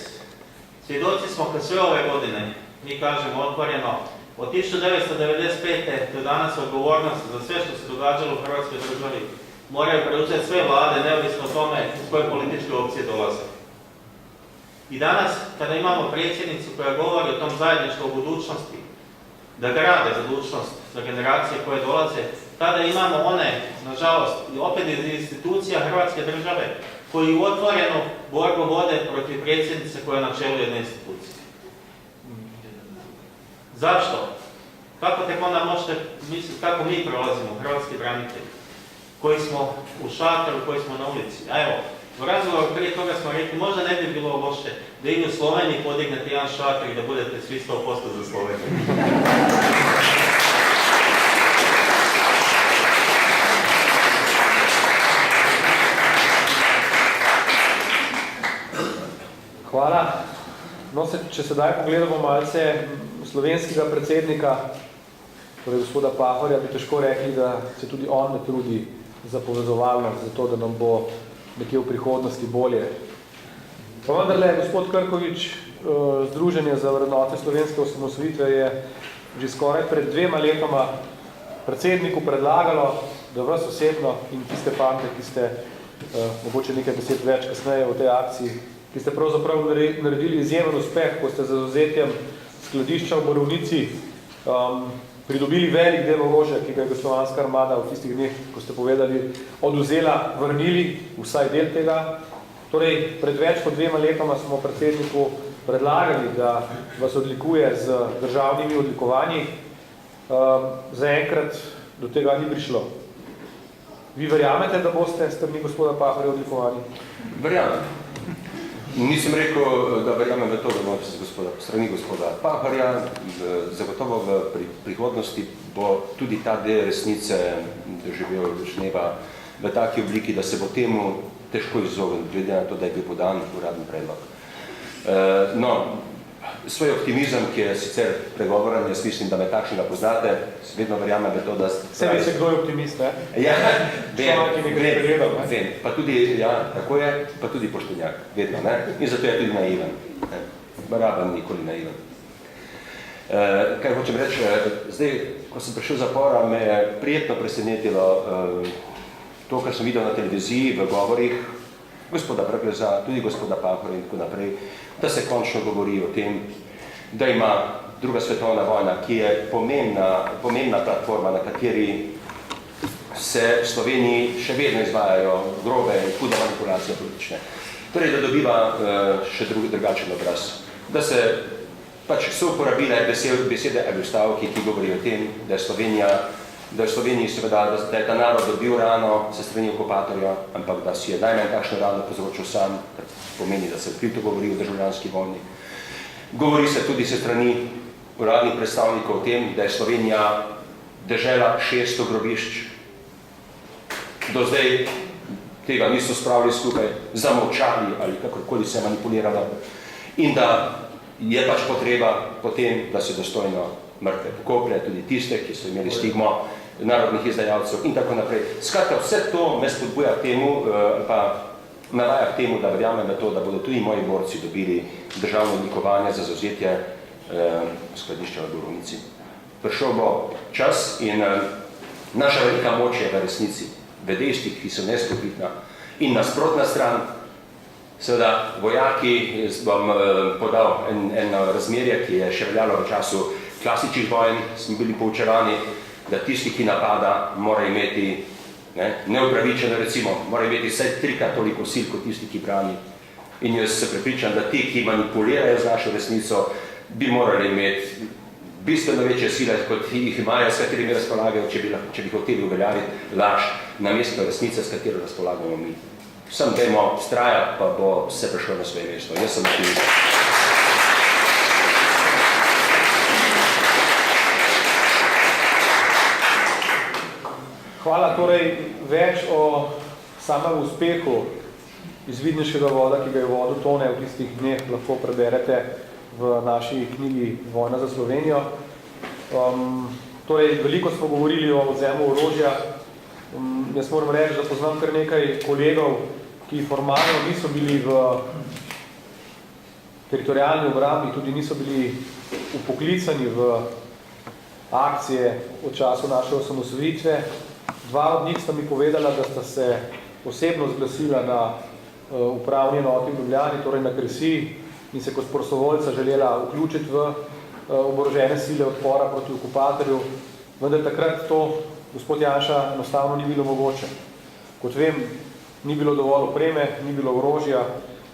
Svjedoci smo kad sve ove godine, mi kažemo otvoreno, od 1995. do danas odgovornost za sve što se događalo u Hrvatskoj državi moraju preuzeti sve vlade, neovisno o tome iz koje političke opcije dolaze. I danas, kada imamo predsjednicu koja govori o tom zajedništvu u budućnosti, da grade budućnost za generacije koje dolaze, tada imamo one, nažalost, i opet iz institucija Hrvatske države, koji u otvorenu borbu vode protiv predsjednice koja je na čelu jedne institucije. Zašto? Kako tek onda možete misliti kako mi prolazimo, hrvatski branitelji, koji smo u šatoru, koji smo na ulici? A evo, u razgovoru prije toga smo rekli, možda ne bi bilo loše da i u Sloveniji podignete jedan šator i da budete svi 100% za Sloveniju. Hvala. No, če sedaj pogledamo malce slovenskega predsednika, torej gospoda Pahorja, bi težko rekli, da se tudi on ne trudi za povezovalnost, za to, da nam bo nekje v prihodnosti bolje. Pa vendarle, gospod Krkovič, Združenje za vrednote slovenske osamosvojitve je že skoraj pred 2 letoma predsedniku predlagalo, da vas osebno in tiste fante, ki ste mogoče nekaj besed več kasneje v tej akciji, ki ste pravzaprav naredili izjemen uspeh, ko ste za zavzetjem skladišča v Borovnici pridobili velik del orožja, ki ga je Jugoslovanska armada v tistih dneh, ko ste povedali, odvzela, vrnili, vsaj del tega. Torej, pred več kot 2 letoma smo predsedniku predlagali, da vas odlikuje z državnimi odlikovanji. Zaenkrat do tega ni prišlo. Vi verjamete, da boste strani gospoda Pahorja odlikovani? Verjamem. Nisem rekel, da verjamem v to, da bomo strani gospoda Pahorja. Zagotovo v prihodnosti bo tudi ta del resnice doživel žneva v taki obliki, da se bo temu težko izogniti, glede na to, da je bil podan uradni predlog. No, svoj optimizem, ki je sicer pregovoren, jaz mislim, da me takšnega poznate, vedno verjamem v to, da... Se veste, kdo je optimist, ne? Ja, vem, pa tudi, ja, tako je, pa tudi poštenjak, vedno, ne? In zato je tudi naiven. Raben nikoli naiven. Kaj hočem reči, zdaj, ko sem prišel z zapora, me je prijetno presenetilo to, kar sem videl na televiziji, v govorih gospoda Brgleza, tudi gospoda Pahorja in tako naprej, da se končno govori o tem, da ima druga svetovna vojna, ki je pomembna platforma, na kateri se v Sloveniji še vedno izvajajo grobe in hude manipulacije politične. Torej, da dobiva še drugačen obraz. Da se pač so uporabile besede ali vstavki, ki govorijo o tem, da je v Sloveniji seveda, da je ta narod dobil rano se strani okupatorja, ampak da si je najmanj takšno rano povzročil sam, kar pomeni, da se odkrito govori o državljanski vojni. Govori se tudi se strani uradnih predstavnikov o tem, da je Slovenija dežela 600 grobišč. Do zdaj tega niso spravili skupaj, zamolčali ali kakorkoli se manipuliralo. In da je pač potreba potem, da se dostojno mrtve pokoplje, tudi tiste, ki so imeli stigmo narodnih izdajalcev in tako naprej. Skratka, vse to me spodbuja k temu, pa navaja k temu, da verjamem na to, da bodo tudi moji borci dobili državno odlikovanje za zavzetje skladišča v Borovnici. Prišel bo čas in naša velika moč je v resnici, v dejstvih, ki so neskopitna in nasprotna stran. Seveda, vojaki, bom podal eno razmerje, ki je še veljalo v času klasičnih vojn, smo bili poučevani, da tisti, ki napada, mora imeti neupravičeno, recimo, mora imeti vsaj 3-krat toliko sil kot tisti, ki brani. In jaz se prepričam, da ti, ki manipulirajo z našo resnico, bi morali imeti bistveno večje sile, kot jih imajo, s katerimi razpolagajo, če bi hoteli uveljaviti laž namesto resnice, s katero razpolagamo mi. Sem dajmo vztrajati, pa bo vse prišlo na svoje mesto. Jaz sem optimist. Hvala. Torej, več o samem uspehu izvidniškega voda, ki ga je vodil Tone v tistih dneh, lahko preberete v naši knjigi Vojna za Slovenijo. Torej, veliko smo govorili o odzemu orožja. Jaz moram reči, da poznam kar nekaj kolegov, ki formalno niso bili v teritorialni obrambi, tudi niso bili upoklicani v akcije v času naše osamosvojitve. Dva od njih sta mi povedala, da sta se osebno zglasila na upravni enoti v Ljubljani, torej na Kresiji, in se kot prostovoljca želela vključiti v oborožene sile odpora proti okupatorju, vendar takrat to gospod Janša enostavno ni bilo mogoče. Kot vem, ni bilo dovolj opreme, ni bilo orožja,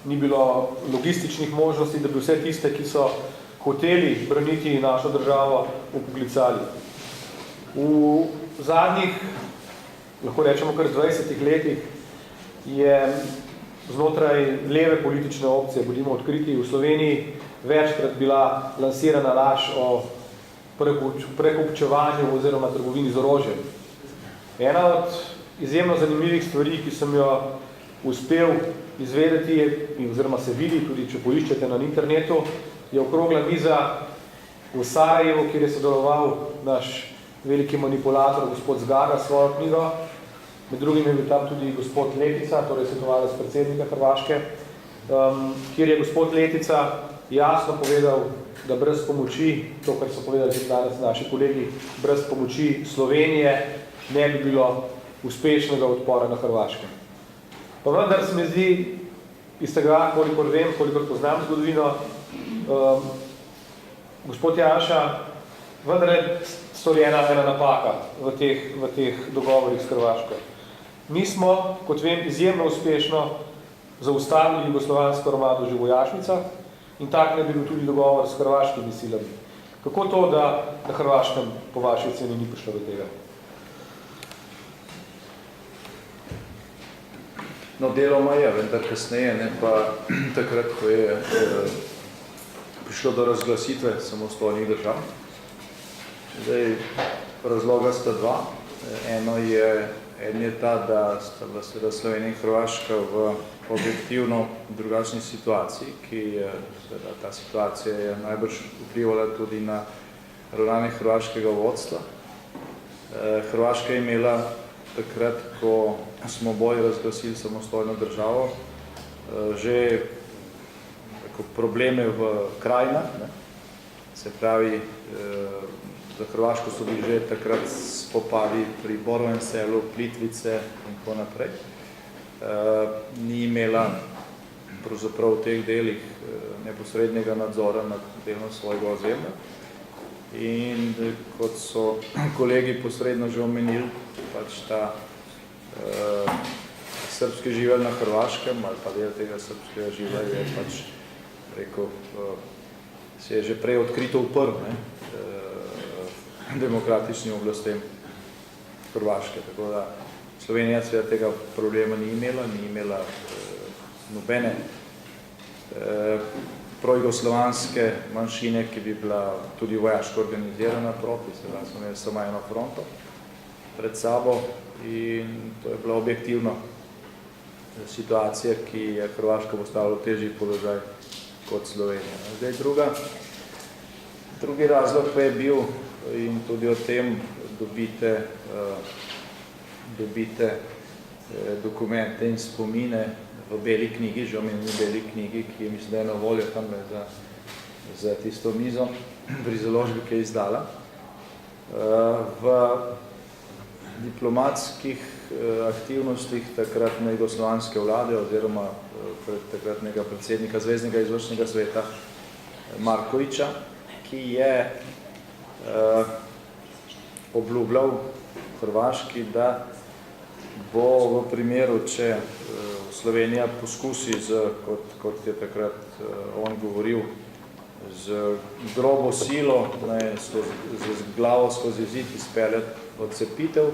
ni bilo logističnih možnosti, da bi vse tiste, ki so hoteli braniti našo državo, upoklicali. V zadnjih, lahko rečemo kar 20 letih, je znotraj leve politične opcije, bodimo odkriti, v Sloveniji večkrat bila lansirana laž o prekupčevanju oziroma trgovini z orožjem. Ena od izjemno zanimivih stvari, ki sem jo uspel izvedeti, oziroma se vidi, tudi če poiščete na internetu, je okrogla miza v Sarajevu, kjer je sodeloval naš veliki manipulator, gospod Zgaga, s svojo knjigo. Med drugim je bil tam tudi gospod Letica, torej svetovalec predsednika Hrvaške, kjer je gospod Letica jasno povedal, da brez pomoči, to, kar so povedali že danes naši kolegi, brez pomoči Slovenije ne bi bilo uspešnega odpora na Hrvaškem. Pa vendar se mi zdi, iz tega, kolikor vem, kolikor poznam zgodovino, gospod Janša, vendar je storjena ena napaka v teh dogovorih s Hrvaško. Mi smo, kot vem, izjemno uspešno zaustavili jugoslovansko armado že v Vojašnicah in tak ne bi bil tudi dogovor s hrvaškimi silami. Kako to, da na Hrvaškem po vaši oceni ni prišlo do tega? No, deloma je, vendar kasneje, ne pa takrat, ko je prišlo do razglasitve samostojnih držav. Zdaj, razloga sta dva. En je ta, da sta bila Slovenija in Hrvaška v objektivno drugačni situaciji, ki je, ta situacija je najbrž vplivala tudi na ravnanje hrvaškega vodstva. Hrvaška je imela takrat, ko smo oboji razglasili samostojno državo, že probleme v krajinah, se pravi, za Hrvaško so bili že takrat spopadi pri Borovem selu, Plitvice in tako naprej. Ni imela pravzaprav v teh delih neposrednega nadzora nad delom svojega ozemlja. In kot so kolegi posredno že omenili, pač ta srbski živelj na Hrvaškem ali pa del tega srbskega živelja je pač rekel, se je že prej odkrito uprl demokratičnim oblastem Hrvaške. Tako da Slovenija seveda tega problema ni imela nobene projugoslovanske manjšine, ki bi bila tudi vojaško organizirana proti, seveda smo imeli samo eno fronto pred sabo in to je bila objektivno situacija, ki je Hrvaško postavila v težji položaj kot Slovenija. Zdaj drugi razlog pa je bil, in tudi o tem dobite dokumente in spomine v beli knjigi, že omenjeni beli knjigi, ki je mislim, da je na voljo tam za tisto mizo pri založbi, ki je izdala. V diplomatskih aktivnostih takratne jugoslovanske vlade oziroma takratnega predsednika Zveznega izvršnega sveta Markovića, ki je obljubljal Hrvaški, da bo v primeru, če Slovenija poskusi, kot je takrat on govoril, z grobo silo, z glavo skozi zid izpeljati odcepitev,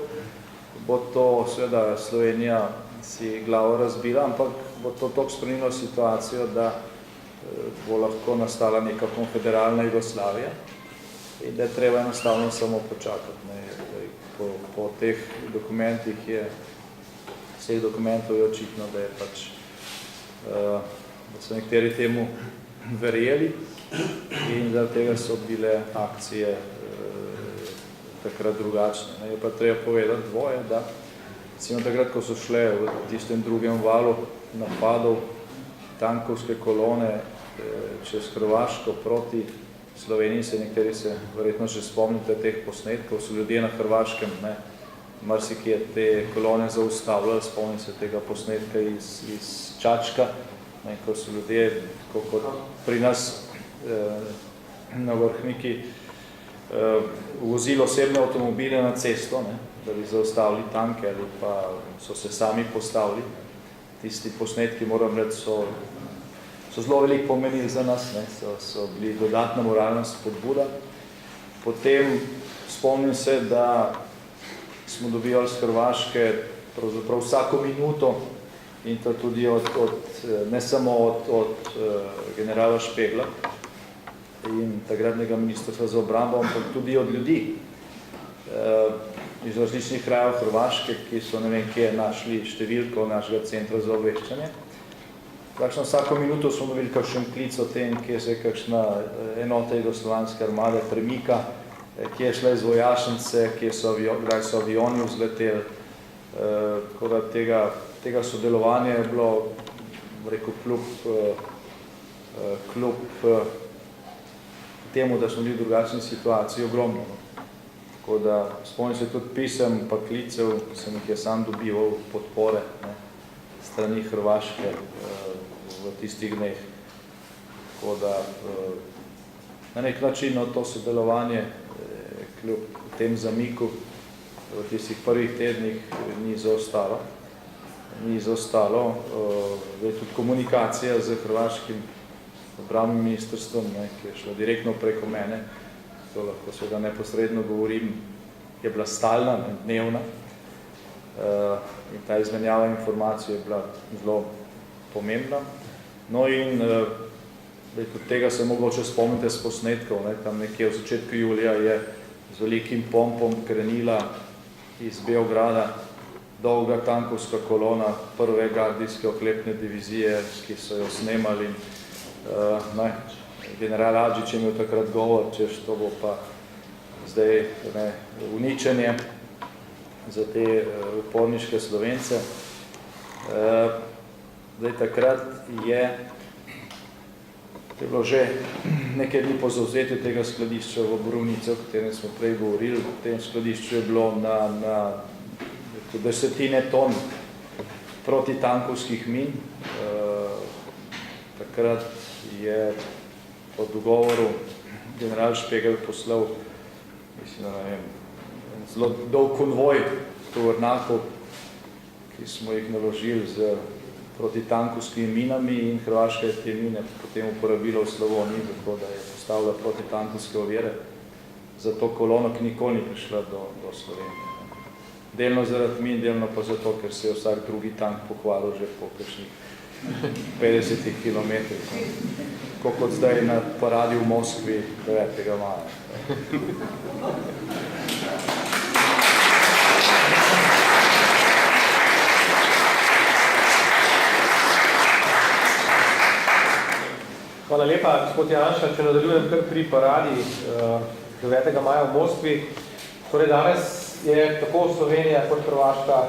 bo to seveda Slovenija si glavo razbila, ampak bo to toliko spremenilo situacijo, da bo lahko nastala neka konfederalna Jugoslavija in da je treba enostavno samo počakati. Po teh dokumentih vseh dokumentov je očitno, da je pač, da so nekateri temu verjeli in zaradi tega so bile akcije takrat drugačne. Je pa treba povedati dvoje, da recimo takrat, ko so šle v tistem drugem valu napadov tankovske kolone čez Hrvaško proti Sloveniji, nekateri se verjetno še spomnite teh posnetkov, so ljudje na Hrvaškem, marsikje te kolone zaustavljali, spomnim se tega posnetka iz Čačka, ko so ljudje, kot pri nas na Vrhniki, vozili osebne avtomobile na cesto, da bi zaustavili tanke ali pa so se sami postavili. Tisti posnetki, moram reči, so zelo veliko pomenili za nas, so bili dodatna moralna spodbuda. Potem spomnim se, da smo dobivali z Hrvaške pravzaprav vsako minuto in to tudi ne samo od generala Špegla in takratnega ministrstva za obrambo, ampak tudi od ljudi iz različnih krajev Hrvaške, ki so ne vem kje našli številko našega centra za obveščanje. Praktično vsako minuto smo dobili kakšen klic o tem, kje se kakšna enota jugoslovanske armade premika, kje je šla iz vojašnice, kdaj so avioni vzleteli. Tako da tega sodelovanja je bilo, rekel, kljub temu, da smo bili v drugačni situaciji, ogromno. Tako da spomnim se tudi pisem pa klicev, sem jih je sam dobival podpore strani Hrvaške v tistih dneh. Tako da na nek način to sodelovanje kljub tem zamiku v tistih prvih tednih ni zaostalo. Tudi komunikacija z hrvaškim obrambnim ministrstvom, ki je šla direktno preko mene, to lahko seveda neposredno govorim, je bila stalna, dnevna. In ta izmenjava informacij je bila zelo pomembna. No in tudi tega se mogoče spomnite s posnetkov, tam nekje v začetku julija je z velikim pompom krenila iz Beograda dolga tankovska kolona prve gardijske oklepne divizije, ki so jo snemali. General Adžić je imel takrat govor, češ to bo pa zdaj uničenje za te uporniške Slovence. Zdaj takrat je bilo že nekaj dni po zavzetju tega skladišča v Borovnici, o katerem smo prej govorili. V tem skladišču je bilo na desetine ton protitankovskih min. Takrat je po dogovoru general Špegel poslal, mislim, ne vem, zelo dolg konvoj tovornjakov, ki smo jih naložili z protitankovskimi minami in Hrvaška je te mine potem uporabila v Slavoniji, zato da je postavila protitankovske ovire za to kolono, ki nikoli ni prišla do Slovenije. Delno zaradi min, delno pa zato, ker se je vsak drugi tank pohvalil že po kakšnih 50 kilometrih. Kot zdaj na paradi v Moskvi 9. maja. Hvala lepa, gospod Janša. Če nadaljujem kar pri paradi 9. maja v Moskvi. Torej danes je tako Slovenija kot Hrvaška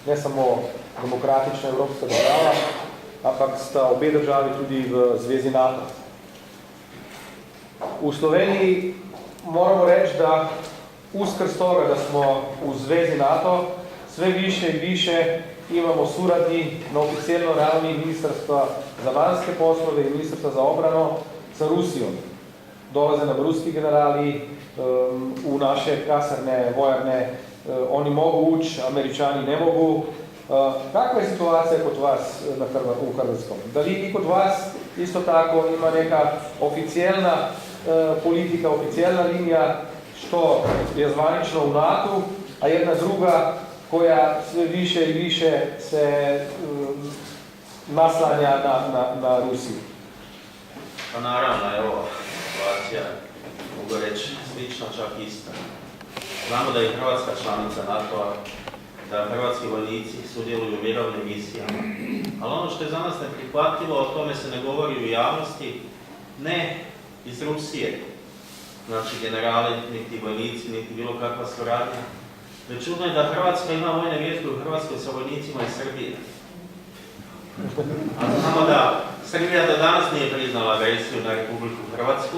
ne samo demokratična evropska država, ampak sta obe državi tudi v zvezi NATO. V Sloveniji moramo reči, da uskrz toga, da smo v zvezi NATO, sve više in više imamo suradnji na oficijelno ravni Ministrstva za vanjske poslove in Ministrstva za obrano sa Rusijom. Dolaze nam ruski generali v naše kasarne, vojarne, oni mogu ući, Američani ne mogu. Kakva je situacija kod vas u Hrvatskom? Da li i kod vas isto tako ima neka oficijelna politika, oficijelna linija, što je zvanično u NATO, a jedna druga koja sve više i više se naslanja na Rusiju? Pa naravno, evo, situacija, mogu reći, slična, čak ista. Znamo da je Hrvatska članica NATO-a, da hrvatski vojnici sudjeluju u mirovnim misijama. Ali ono što je za nas neprihvatljivo, o tome se ne govori u javnosti, ne iz Rusije, znači generali, niti vojnici, niti bilo kakva suradnja. Već čudno je da Hrvatska ima vojne vježbe u Hrvatskoj sa vojnicima iz Srbije. A znamo da Srbija do danas nije priznala agresiju na Republiku Hrvatsku.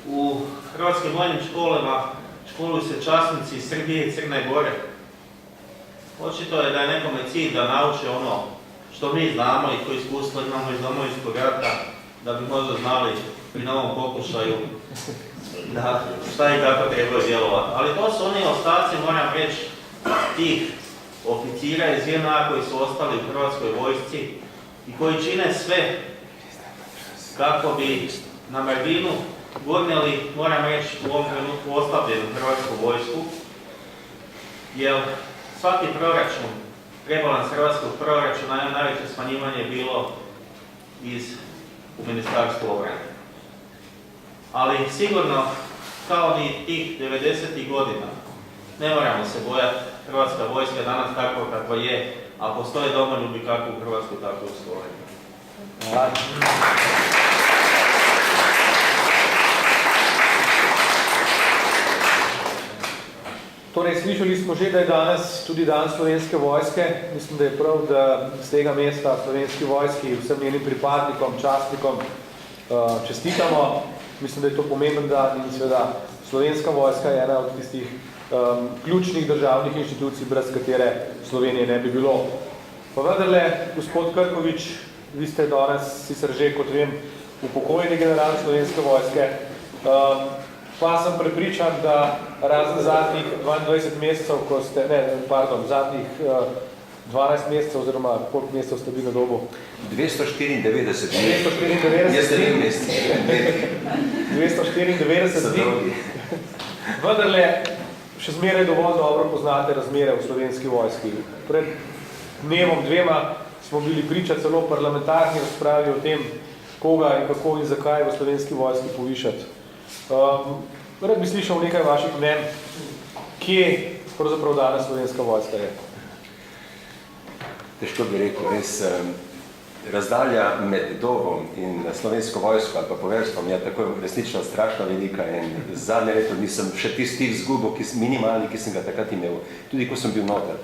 U hrvatskim vojnim školama školuju se časnici iz Srbije i Crne Gore. Očito je da je nekome cilj da nauče ono što mi znamo i koje iskustvo imamo iz Domovinskog rata, da bi možda znali pri novom pokušaju da šta i kako trebaju djelovati. Ali to su oni ostaci, moram reći, tih oficira iz JNA koji su ostali u Hrvatskoj vojsci i koji čine sve kako bi na marginu gurnjeli, moram reći, u ovom trenutku oslabljenu Hrvatsku vojsku, jer svaki proračun, rebalans hrvatskog proračuna, najveće smanjivanje je bilo u Ministarstvu obrane. Ali sigurno, kao ni tih 90. godina, ne moramo se bojati, Hrvatska vojska je danas takva kakva je, a postoje domoljubi kako u Hrvatskoj, tako u Sloveniji. Hvala. Torej, slišali smo že, da je danes tudi dan slovenske vojske. Mislim, da je prav, da z tega mesta slovenski vojski vsem njenim pripadnikom, častnikom čestitamo. Mislim, da je to pomemben dan in seveda slovenska vojska je ena od tistih ključnih državnih inštitucij, brez katere Slovenije ne bi bilo. Pa vendarle, gospod Krkovič, vi ste danes sicer že, kot vem, upokojeni general slovenske vojske, pa sem prepričan, da razen zadnjih 22 mesecev, ko ste, zadnjih 12 mesecev, oziroma koliko mesecev ste bili na dobu? 294 Jaz 294 dni. Vendarle, še zmeraj dovolj dobro poznate razmere v slovenski vojski. Pred dnevom, dvema smo bili priča celo parlamentarni razpravi o tem, koga in kako in zakaj v slovenski vojski povišati. Rad bi slišal nekaj vaših mnen, kje pravzaprav danes slovenska vojska je. Težko bi rekel, res razdalja med dobom in slovensko vojsko ali pa poveljstvom je tako resnično strašno velika in zadnje leto nisem še tistih zgubov, minimalni, ki sem ga takrat imel, tudi ko sem bil noter.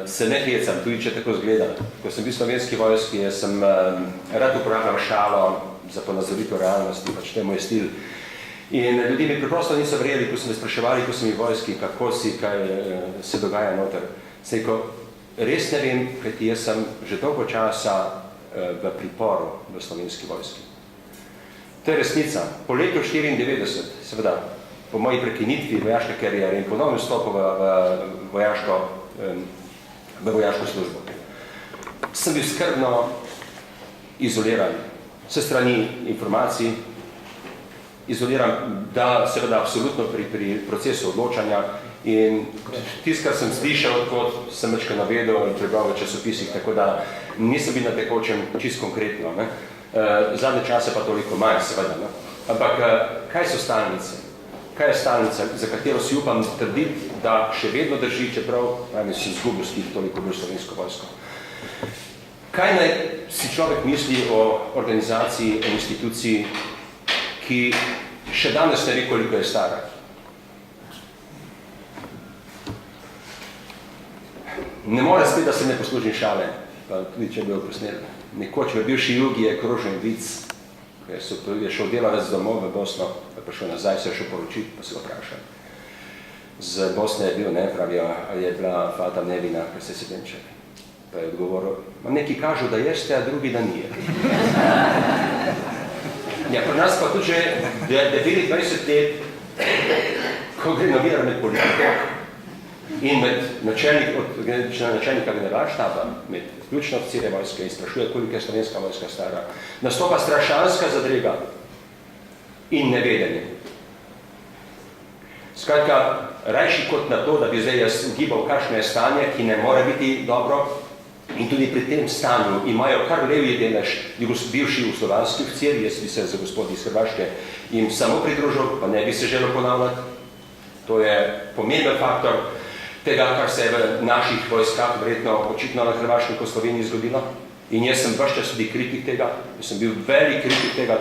Se ne hecam, tudi če tako zgleda. Ko sem bil v slovenski vojski, sem rad uporabljal šalo za ponazoritev realnosti, pač to je moj stil. In ljudje mi preprosto niso verjeli, ko so me spraševali, ko sem v vojski, kako si, kaj se dogaja noter. Sej, ko res ne vem, kajti jaz sem že dolgo časa v priporu v slovenski vojski. To je resnica. Po letu 1994, seveda, po moji prekinitvi vojaške kariere in ponovnem stopu v vojaško službo, sem bil skrbno izoliran se strani informacij, izoliran, da seveda absolutno pri procesu odločanja in tisto, kar sem slišal, kot sem večkrat navedel in prebral v časopisih, tako da nisem bil na tekočem čisto konkretno. Ne? Zadnje čase pa toliko manj, seveda. Ne? Ampak kaj so stalnice? Kaj je stalnica, za katero si upam trditi, da še vedno drži, čeprav si izgubil stik toliko bolj slovensko vojsko? Kaj naj si človek misli o organizaciji, o instituciji, ki še danes ne ve, koliko je stara? Ne more spet, da se ne poslužim šale, pa tudi če bi jo posnel. Nekoč v bivši Jugi je krožen vic, je šel delavec domov v Bosno, pa prišel nazaj, se je šel poročiti, pa se ga vprašal. Z Bosne je bil, ne, pravijo, ali je bila fata nevina, ker se sedenček. Pa je odgovoril, neki kažu, da jeste, a drugi, da nije. Ja, pri nas pa tudi že 29 let, ko gre novinar med politiko in med načelnika generalštaba, med ključno oficirje vojske in sprašuje, koliko je slovenska vojska stara, nastopa strašanska zadrega in nevedenje. Skratka, rajši kot na to, da bi zdaj jaz ugibal, kakšno je stanje, ki ne more biti dobro, in tudi pri tem stanju imajo kar levji delež bivši jugoslovanski oficiri, jaz bi se za gospodi iz Hrvaške jim samo pridružil, pa ne bi se želel ponavljati. To je pomemben faktor tega, kar se je v naših vojskah verjetno očitno na Hrvaškem kot Sloveniji zgodilo. In jaz sem ves čas tudi kritik tega, jaz sem bil velik kritik tega,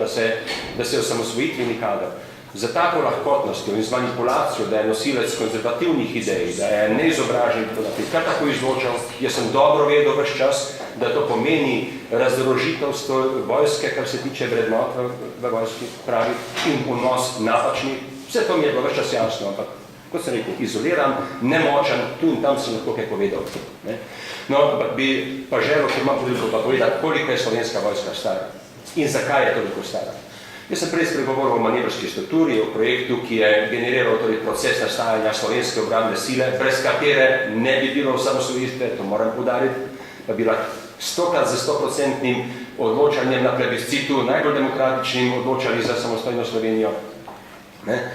da se osamosvojitveni kader za tako lahkotnostjo in z manipulacijo, da je nosilec konzervativnih idej, da je neizobražen, kar tako izločal. Jaz sem dobro vedel ves čas, da to pomeni razorožitev vojske, kar se tiče vrednot v vojski, pravi, in vnos napačni. Vse to mi je bilo ves čas jasno, ampak, kot sem rekel, izoliran, nemočen, tu in tam sem lahko kaj povedal. Ne? No, bi pa želel, ker imam toliko pa povedati, koliko je slovenska vojska stara in zakaj je toliko stara. Jaz sem prej spregovoril o manevrski strukturi, o projektu, ki je generiral proces nastajanja slovenske obrambne sile, brez katere ne bi bilo osamosvojitve, to moram poudariti, pa bila 100krat za 100% odločanjem na plebiscitu, najbolj demokratičnim odločali za samostojno Slovenijo. Ne?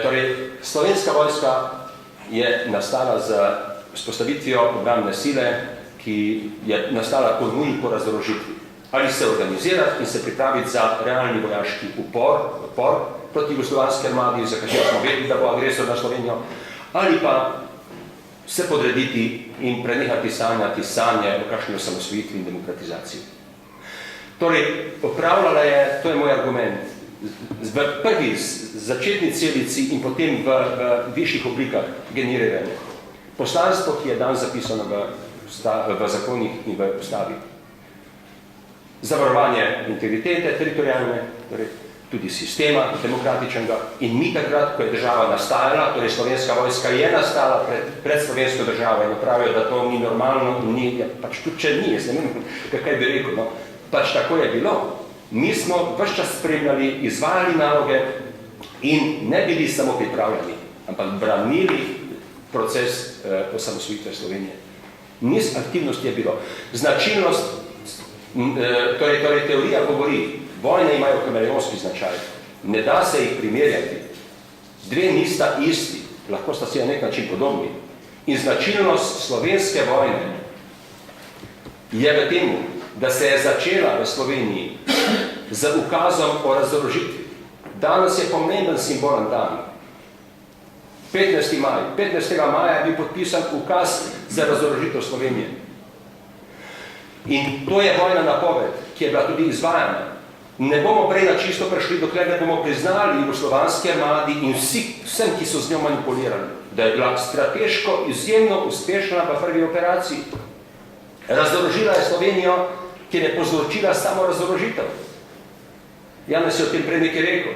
Torej, slovenska vojska je nastala z vzpostavitvijo obrambne sile, ki je nastala kot nujno po razorožitvi. Ali se organizirati in se pripraviti za realni vojaški upor proti jugoslovanski armadi, za katero smo vedeli, da bo agresor na Slovenijo, ali pa se podrediti in prenehati sanjati sanje o kakšni osamosvojitvi in demokratizaciji. Torej, opravljala je, to je moj argument, v prvi začetni celici in potem v višjih oblikah generiranja. Poslanstvo, ki je dan zapisano v zakonih in v ustavi. Zavarovanje integritete teritorijalne, torej tudi sistema demokratičnega. In mi takrat, ko je država nastajala, torej slovenska vojska je nastala pred slovensko državo in pravijo, da to ni normalno, pač tudi če ni, jaz ne vem, kaj bi rekel, no, pač tako je bilo. Mi smo ves čas spremljali, izvajali naloge in ne bili samo pripravljeni, ampak branili proces osamosvojitve Slovenije. Niz aktivnosti je bilo. Značilnost, torej teorija govori, vojne imajo kameleonski značaj, ne da se jih primerjati. Dve nista isti, lahko sta si na nek način podobni. In značilnost slovenske vojne je v tem, da se je začela v Sloveniji z ukazom o razorožitvi. Danes je pomemben simbolen dan. 15. maja je bil podpisan ukaz za razorožitev Slovenije. In to je vojna napoved, ki je bila tudi izvajana. Ne bomo prej na čisto prišli, dokler ne bomo priznali jugoslovanski armadi in vsem, ki so z njo manipulirali, da je bila strateško izjemno uspešna v prvi operaciji. Razorožila je Slovenijo, ki je povzročila samo razorožitev. Janez je o tem prej nekaj rekel.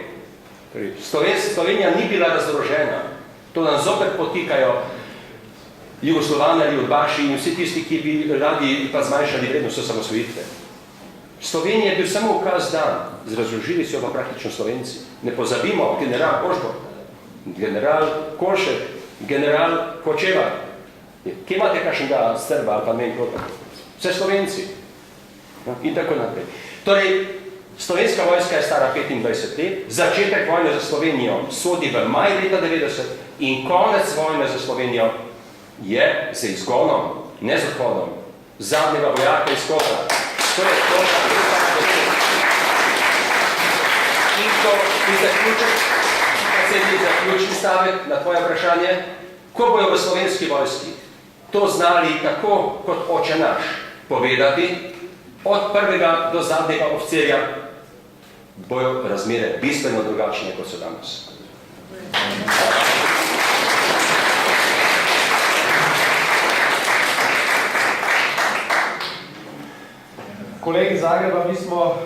Slovenija ni bila razorožena. To nam zopet potikajo Jugoslovani ali Udbaši in vsi tisti, ki bi radi pa zmanjšali vrednost osamosvojitve. Slovenija je bil samo ukaz dan, razložili so pa praktično Slovenci. Ne pozabimo, general Ožbor, general Košek, general Kočeva. Kje imate kakšnega Srba ali pa meni prota? Vse Slovenci. In tako naprej. Torej, slovenska vojska je stara 25 let, začetek vojne za Slovenijo sodi v maj leta 90 in konec vojne za Slovenijo je z izgonom, ne z odhodom, zadnjega vojaka iz Kopra. To je to, in zaključni stavek na tvoje vprašanje, ko bojo v slovenski vojski to znali tako kot oče naš povedati, od prvega do zadnjega oficirja, bojo razmere bistveno drugačne, kot so danes. Kolegi iz Zagreba, mi smo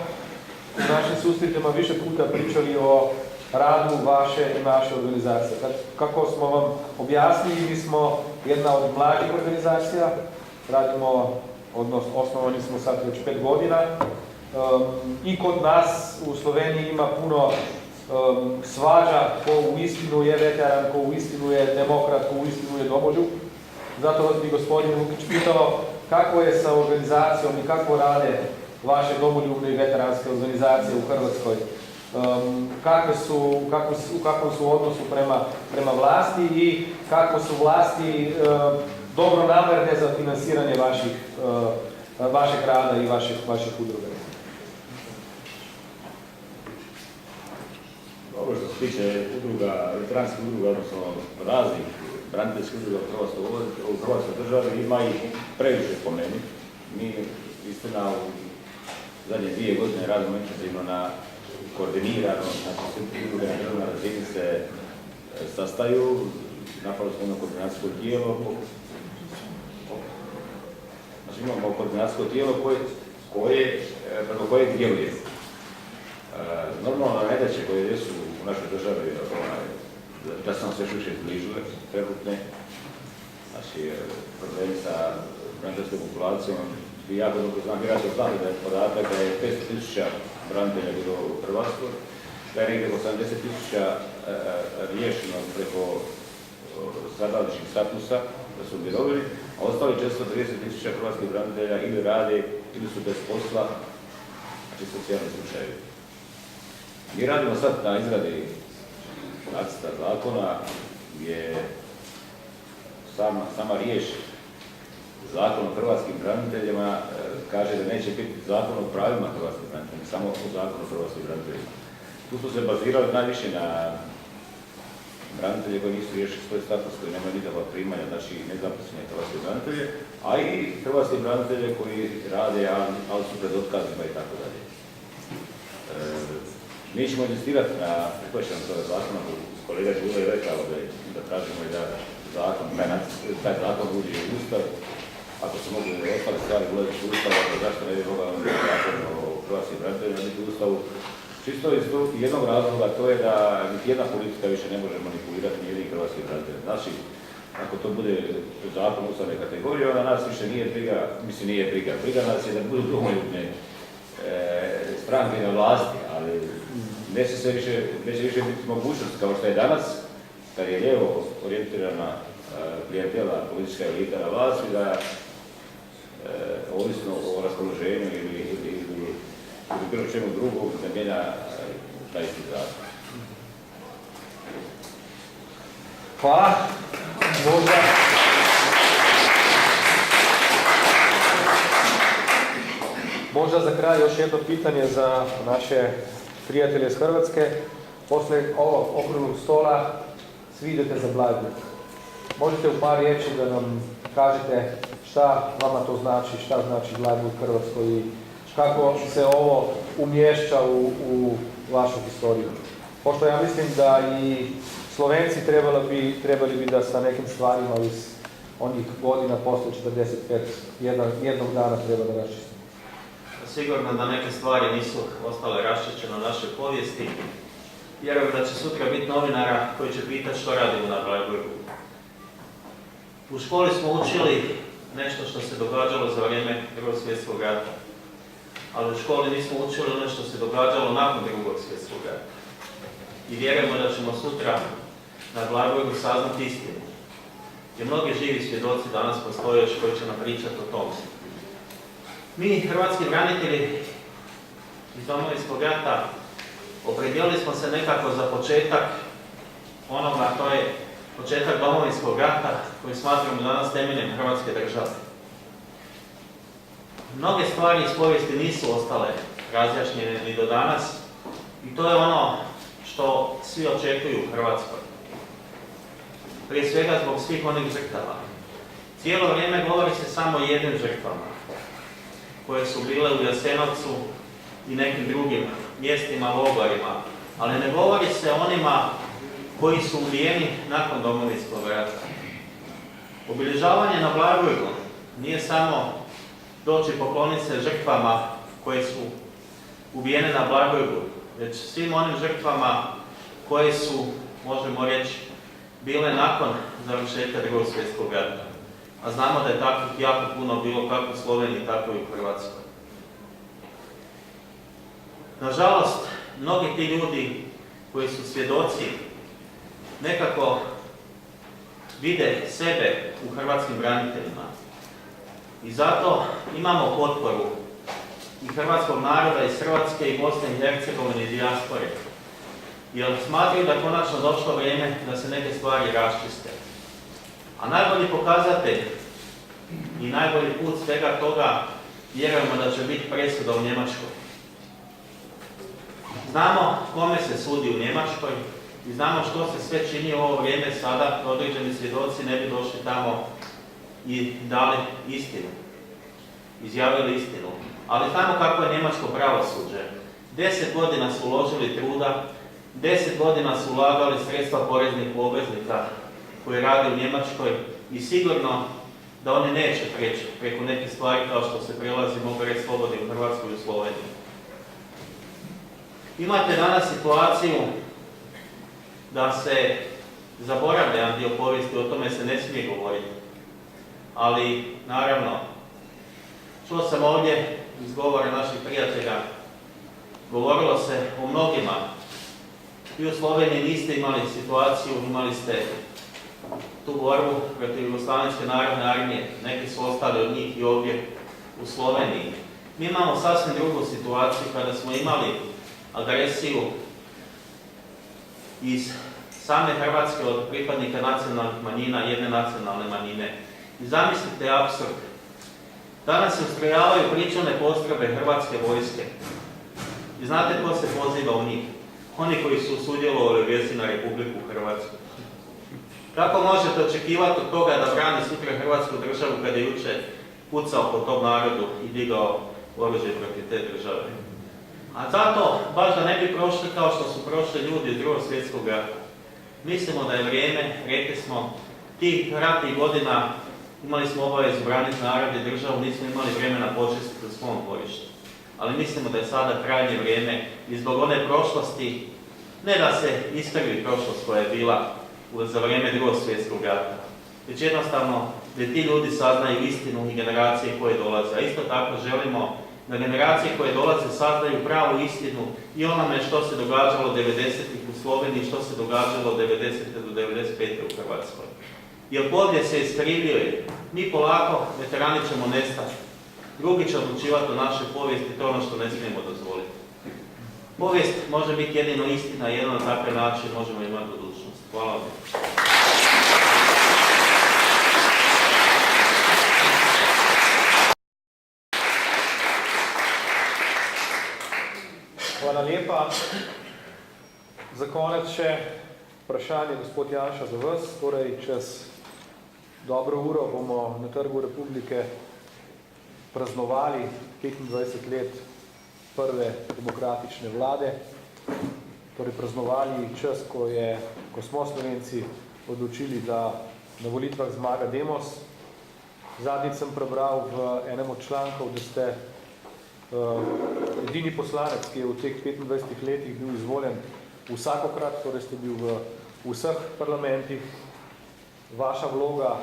v našim susretima više puta pričali o radu vaše i naše organizacije. Kako smo vam objasnili, mi smo jedna od mlađih organizacija, radimo, odnosno osnovani smo sad već 5 godina. I kod nas u Sloveniji ima puno svađa ko u istinu je veteran, ko u istinu je demokrat, ko u istinu je domoljub. Zato vas bi gospodin Vukić pitao kako je sa organizacijom i kako rade vaše domoljubne i veteranske organizacije u Hrvatskoj. U kakvom su odnosu prema vlasti i kako su vlasti dobro namerne za finansiranje vašeg rada i vaših udruga. Ovo što se tiče udruga, veteranskih udruga, odnosno raznih braniteljskih udruga u Hrvatskoj državi, ima ih previše po meni. Mi istina u zadnje 2 godine radimo intenzivno na koordinirano, znači sve udruge na državnoj razini se sastaju, napravili smo jedno koordinacijsko tijelo, znači imamo koordinacijsko tijelo preko kojeg djeluje. Normalno nedaće koje jesu u našoj državi, da sam sve više izbližile, trenutne, znači problemi sa braniteljskom populacijom. Vi jako dobro znam, vjerojatno znate da je podatak da je 500.000 branitelja bilo u Hrvatskoj, da je negdje 80.000 riješeno preko stradalničkih statusa, da su mirovili, a ostali 430.000 hrvatskih branitelja ili rade, ili su bez posla, znači socijalni slučajevi. Mi radimo sad na izradi nacrta zakona gdje sama riječ Zakon o hrvatskim braniteljima kaže da neće biti zakon o pravima hrvatskih branitelja, samo o zakonu o hrvatskim braniteljima. Tu su se bazirali najviše na branitelje koji nisu riješili svoj status, koji nemaju nikakva primanja, znači nezaposlene hrvatske branitelje, a i hrvatske branitelje koji rade, ali su pred otkazima i tako dalje. Mi ćemo insistirati na prihvaćanju toga zakona, kolega Đuro je rekao da tražimo i da taj zakon uđe u Ustav. Ako se mogu ostale stvari ulaziti u Ustav, zašto ne bi mogao zakon o hrvatskim braniteljima biti u Ustavu? Čisto iz jednog razloga, to je da niti jedna politika više ne može manipulirati nijedni hrvatski branitelj. Znači, ako to bude zakon ustavne kategorije, onda nas više nije briga, mislim nije briga. Briga nas je da budu domoljubne stranke na vlasti, ali neće više biti mogućnost kao što je danas, kad je lijevo orijentirana klijentela, politička elita na vlasti, da ovisno o raspoloženju ili bilo čemu drugom ne mijenja taj isti zakon. Hvala. Možda za kraj još jedno pitanje za naše prijatelje iz Hrvatske. Poslije ovog okruglog stola svi idete za Bleiburg. Možete u par riječi da nam kažete šta vama to znači, šta znači Bleiburg Hrvatskoj i kako se ovo umješća u vašu historiju. Pošto ja mislim da i Slovenci trebali bi da sa nekim stvarima iz onih godina posle 45 jednog dana treba da raščistimo. Sigurno da neke stvari nisu ostale raščišćene u našoj povijesti. Vjerujem da će sutra biti novinara koji će pitati što radimo na Bleiburgu. U školi smo učili nešto što se događalo za vrijeme Drugog svjetskog rata. ali u školi nismo učili ono što se događalo nakon Drugog svjetskog rata. I vjerujemo da ćemo sutra na Bleiburgu saznati istinu. I mnogi živi svjedoci danas postoje još koji će nam pričati o tom. Mi, hrvatski branitelji iz Domovinskog rata, opredijelili smo se nekako za početak onoga, to je početak Domovinskog rata koji smatramo danas temeljem Hrvatske države. Mnoge stvari iz povijesti nisu ostale razjašnjene ni do danas i to je ono što svi očekuju u Hrvatskoj. Prije svega zbog svih onih žrtava. Cijelo vrijeme govori se samo o jednim žrtvama koje su bile u Jasenovcu i nekim drugim mjestima, logorima, ali ne govori se o onima koji su ubijeni nakon Domovinskog rata. Obilježavanje na Bleiburgu nije samo doći pokloniti se žrtvama koje su ubijene na Bleiburgu, već svim onim žrtvama koje su, možemo reći, bile nakon završetka Drugog svjetskog rata. A znamo da je takvih jako puno bilo kako u Sloveniji, tako i u Hrvatskoj. Nažalost, mnogi ti ljudi koji su svjedoci nekako vide sebe u hrvatskim braniteljima. I zato imamo potporu i hrvatskog naroda iz Hrvatske i Bosne i Hercegovine i dijaspore. Jer smatruju da je konačno došlo vrijeme da se neke stvari raščiste. A najbolji pokazatelj i najbolji put svega toga vjerujemo da će biti presuda u Njemačkoj. Znamo kome se sudi u Njemačkoj i znamo što se sve čini u ovo vrijeme sada, da određeni svjedoci ne bi došli tamo i dali istinu, izjavili istinu. Ali znamo kako je njemačko pravosuđe. 10 godina su uložili truda, 10 godina su ulagali sredstva poreznih obveznika koji rade u Njemačkoj i sigurno da oni neće preći preko neke stvari kao što se prelazi, mogu reći slobodni u Hrvatskoj i u Sloveniji. Imate danas situaciju da se zaboravlja jedan dio povijesti, o tome se ne smije govoriti. Ali, naravno, čuo sam ovdje iz govora naših prijatelja, govorilo se o mnogima. Vi u Sloveniji niste imali situaciju, imali ste tu borbu protiv Jugoslavenske narodne armije, neki su ostali od njih i ovdje u Sloveniji. Mi imamo sasvim drugu situaciju kada smo imali agresiju iz same Hrvatske od pripadnika nacionalnih manjina, jedne nacionalne manjine. I zamislite apsurd. Danas se ustrojavaju pričuvne postrojbe Hrvatske vojske. I znate ko se poziva u njih? Oni koji su sudjelovali u agresiji na Republiku Hrvatsku. Kako možete očekivati od toga da brani sutra Hrvatsku državu kada je jučer pucao po tom narodu i digao oružje protiv te države? A zato, baš da ne bi prošli kao što su prošli ljudi iz Drugog svjetskog rata, mislimo da je vrijeme, rekli smo, tih ratnih godina imali smo obavezu braniti narod i državu, nismo imali vremena počistiti u svom dvorištu. Ali mislimo da je sada krajnje vrijeme i zbog one prošlosti, ne da se ispravi prošlost koja je bila za vrijeme Drugog svjetskog rata, već jednostavno da ti ljudi saznaju istinu i generacije koje dolaze. A isto tako želimo da generacije koje dolaze saznaju pravu istinu i onome što se događalo 90-ih u Sloveniji, što se događalo od 90. do 95. u Hrvatskoj. Jer povijest se iskrivljuje. Mi polako, veterani, ćemo nestati. Drugi će odlučivati o našoj povijesti, to je ono što ne smijemo dozvoliti. Povijest može biti jedino istina i jedino na takav način možemo imati budućnost. Hvala vam. Hvala lepa. Za konec še vprašanje, gospod Janša, za vas. Torej, čez dobro uro bomo na Trgu Republike praznovali 25 let prve demokratične vlade. Torej, praznovali čas, ko smo Slovenci odločili, da na volitvah zmaga Demos. Zadnjič sem prebral v enem od člankov, da ste edini poslanec, ki je v teh 25 letih bil izvoljen vsakokrat, torej ste bil v vseh parlamentih. Vaša vloga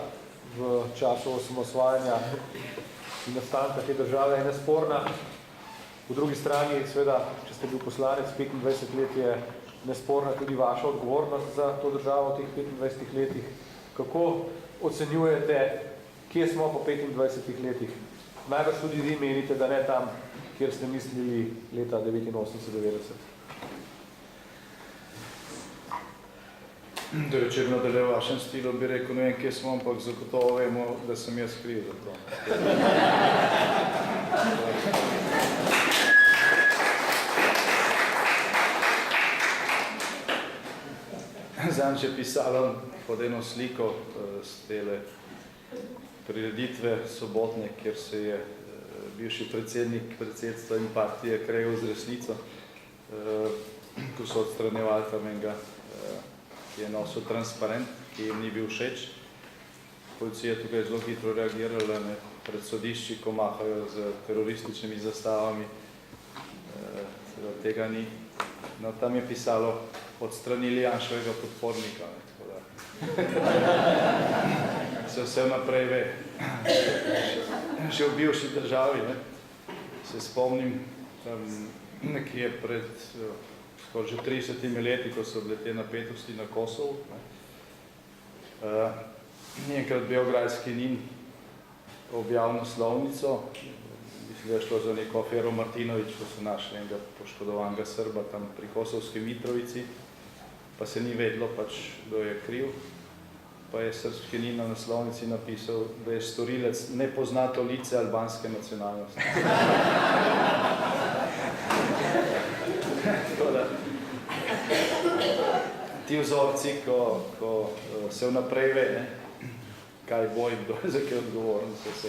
v času osamosvajanja in nastanka te države je nesporna. Po drugi strani, seveda, če ste bil poslanec 25 let, je nesporna tudi vaša odgovornost za to državo v teh 25 letih. Kako ocenjujete, kje smo po 25 letih? Najbrž tudi vi menite, da ne tam, kjer ste mislili leta 89-90. Torej, če bi nadaljeval v vašem stilu, bi rekel, ne vem, kje smo, ampak zagotovo vemo, da sem jaz kriv za to. Zadnjič je pisalo pod eno sliko z tele prireditve sobotne, kjer se je bivši predsednik predsedstva in partije kregal z resnico, ko so odstranjevali tam enega, ki je nosil transparent, ki jim ni bil všeč. Policija tukaj je zelo hitro reagirala, ne, pred sodišči, ko mahajo z terorističnimi zastavami. Tega ni. No, tam je pisalo, odstranili Janševega podpornika. Ne, tako da. Se vse naprej ve. Še v bivši državi, ne, se spomnim, tam nekje pred skoraj že 30 leti, ko so bile te napetosti na Kosovu. Enkrat beograjski NIN objavil naslovnico, mislim, da je šlo za neko afero Martinović, ko so našli enega poškodovanega Srba tam pri Kosovski Mitrovici, pa se ni vedlo pač, kdo je kriv. Pa je srpski NIN na naslovnici napisal, da je storilec nepoznato lice albanske nacionalnosti. Tako da, ti vzorci, ko se vnaprej ve, ne, kaj bo in kdo je za kaj odgovoren, so se,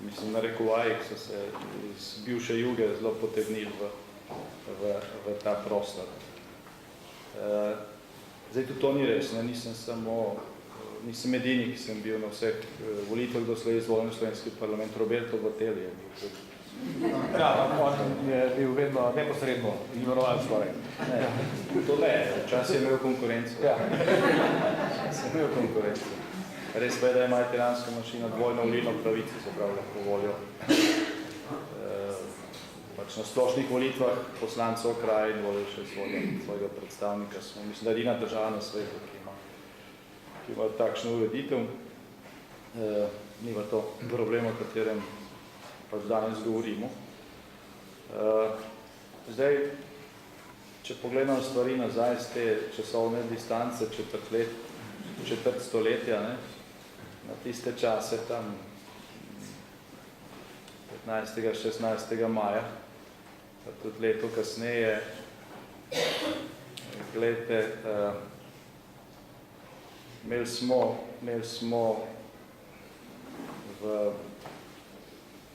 mislim, na rekovajih so se iz bivše Juge zelo potegnili v ta prostor. Zdaj, tudi to ni res, ne, nisem edini, ki sem bil na vseh volitvah doslej izvoljen v slovenski parlament. Roberto Botelli je bil. Ja, on je bil vedno neposredno imenovan skoraj. To ne, včasih je imel konkurenco. Ja. Včasih je imel konkurenco. Res pa je, da ima tiranska mašina dvojno volilno pravico, se pravi, lahko volijo. Pač na splošnih volitvah poslancev kraj in volijo še svojega predstavnika. Smo, mislim, da edina država na svetu, ki ima takšno ureditev. Nima to problema, o katerem pač danes govorimo. Zdaj, če pogledam stvari nazaj z te časovne distance, četrt stoletja, ne, na tiste čase tam 15. 16. maja, pa tudi leto kasneje, gledajte, imeli smo v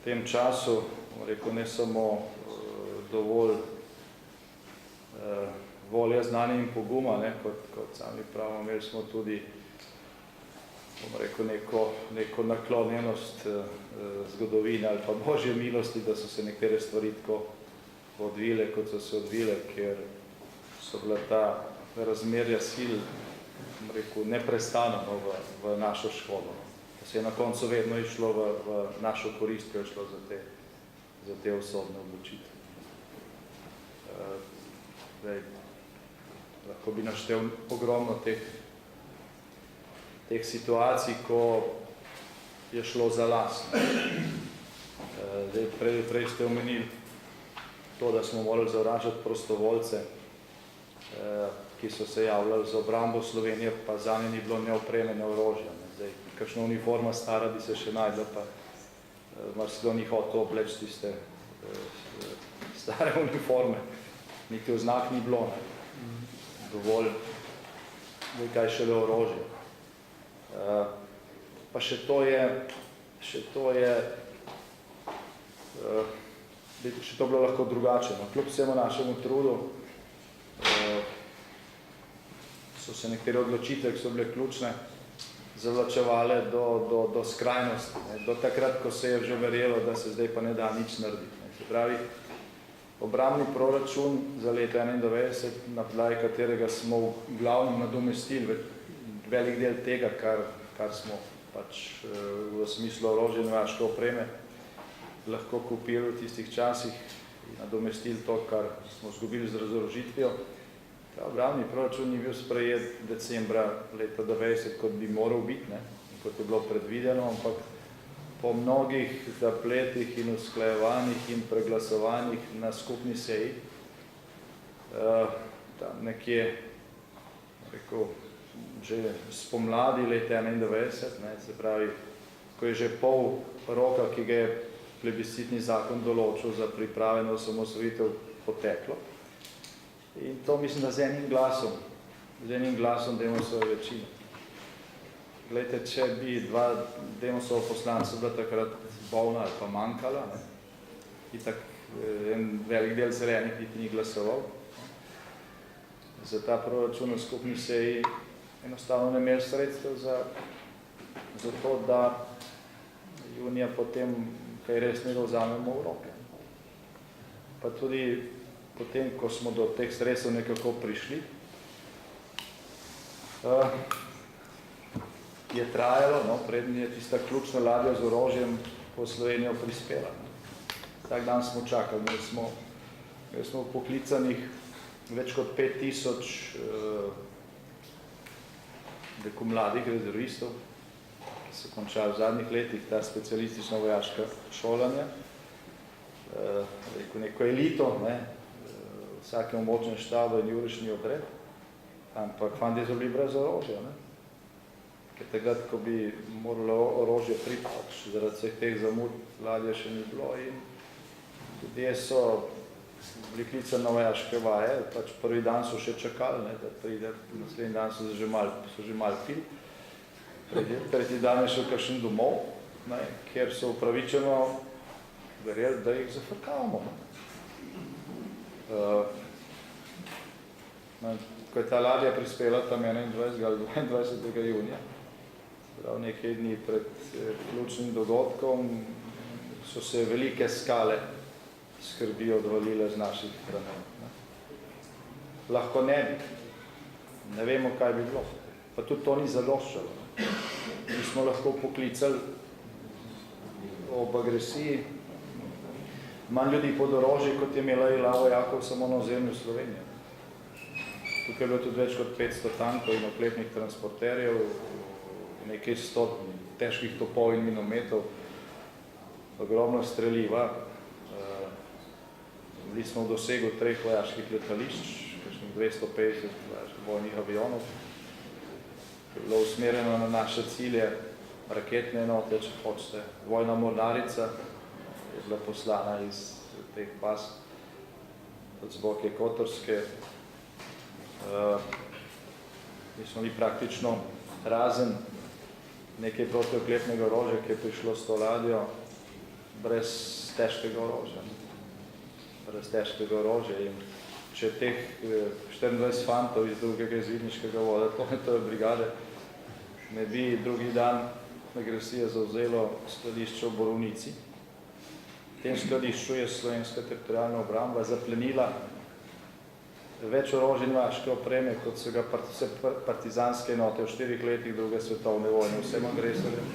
tem času, rekel, ne samo dovolj volja, znanja in poguma, ne, kot sami pravimo, imeli smo tudi, bom rekel, neko naklonjenost zgodovine ali pa božje milosti, da so se nekatere stvari tako odvile, kot so se odvile, ker so bila ta razmerja sil, bom rekel, neprestano v našo škodo. Da se je na koncu vedno išlo v našo korist, ko je šlo za te usodne odločitve. Lahko bi naštel ogromno teh situacij, ko je šlo za las. Prej ste omenili to, da smo morali zavračati prostovoljce, ki so se javljali za obrambo Slovenije, pa zanje ni bilo neopremljene orožja. Zdaj, kakšna uniforma stara bi se še najdla, pa marsikdo ni hotel obleči tiste stare uniforme. Niti oznak ni bilo, ne. Dovolj, kaj šele orožje. Pa še to bilo lahko drugače. No. Kljub vsemu našemu trudu so se nekatere odločitve, ki so bile ključne, zavlačevale do skrajnosti. Ne. Do takrat, ko se je že verjelo, da se zdaj pa ne da nič narediti. Ne. Se pravi, obrambni proračun za leto 1991, na podlagi katerega smo v glavnem nadomestili velik del tega, kar smo pač v smislu orožja in vojaške opreme lahko kupili v tistih časih, nadomestili to, kar smo izgubili z razorožitvijo. Ta obrambni proračun ni bil sprejet decembra leta 90, kot bi moral biti, ne, kot je bilo predvideno, ampak po mnogih zapletih in usklajevanjih in preglasovanjih na skupni seji, tam nekje, rekel, že spomladi leta 91, ne, se pravi, ko je že pol roka, ki ga je plebiscitni zakon določil za priprave na osamosvojitev, poteklo. In to mislim, da z enim glasom Demosove večine. Glejte, če bi dva Demosova poslanca bila takrat bolna ali pa manjkala, ne, itak en velik del zelenih niti ni glasoval, za ta proračun v skupni seji enostavno ne imeli sredstev za to, da junija potem kaj resnega vzamemo v roke. Pa tudi potem, ko smo do teh sredstev nekako prišli, je trajalo, no, prednji je tista ključna ladja z orožjem po Slovenijo prispela. Tak dan smo čakali, imeli smo poklicanih več kot 5000 mladih rezervistov, ki so končali v zadnjih letih ta specialistična vojaška šolanja, neko elito, ne, vsakem močnem štabu in jurišni odred, ampak fantje so bili brez orožja, ne. Ker takrat, ko bi moralo orožje priti, zaradi vseh teh zamud ladje še ni bilo in ljudje so bili klicani na vojaške vaje, pač prvi dan so še čakali, ne, da pride, naslednji dan so že malo pili, tretji dan je šel kakšen domov, ne, kjer so upravičeno verjeli, da jih zafrkavamo. Ko je ta ladja prispela tam 21. ali 22. junija, prav nekaj dni pred ključnim dogodkom, so se velike skale skrbi odvalile z naših ramen. Lahko ne bi. Ne vemo, kaj bi bilo. Pa tudi to ni zadoščalo. Mi smo lahko poklicali ob agresiji manj ljudi pod orožje, kot je imela ila vojakov samo na ozemlju Slovenije. Tukaj je bilo tudi več kot 500 tankov in oklepnih transporterjev, nekaj 100 težkih topov in minometov, ogromno streljiva. Bili smo v dosegu 3 vojaških letališč, kakšnih 250 vojnih avionov. Je bilo usmerjeno na naše cilje, raketne enote, če hočete. Vojna mornarica je bila poslana iz teh baz, od Zboke Kotorske. Mi smo bili praktično razen nekaj protioklepnega orožja, ki je prišlo s to ladjo, brez težkega orožja. In če teh 24 fantov iz drugega izvidniškega voda, to je brigade, ne bi drugi dan agresije zavzelo skladišče v Borovnici. V tem skladišču je Slovenska teritorialna obramba zaplenila več orožja in vojaške opreme, kot so ga vse partizanske enote v 4 letih druge svetovne vojne, vsem agresorjem.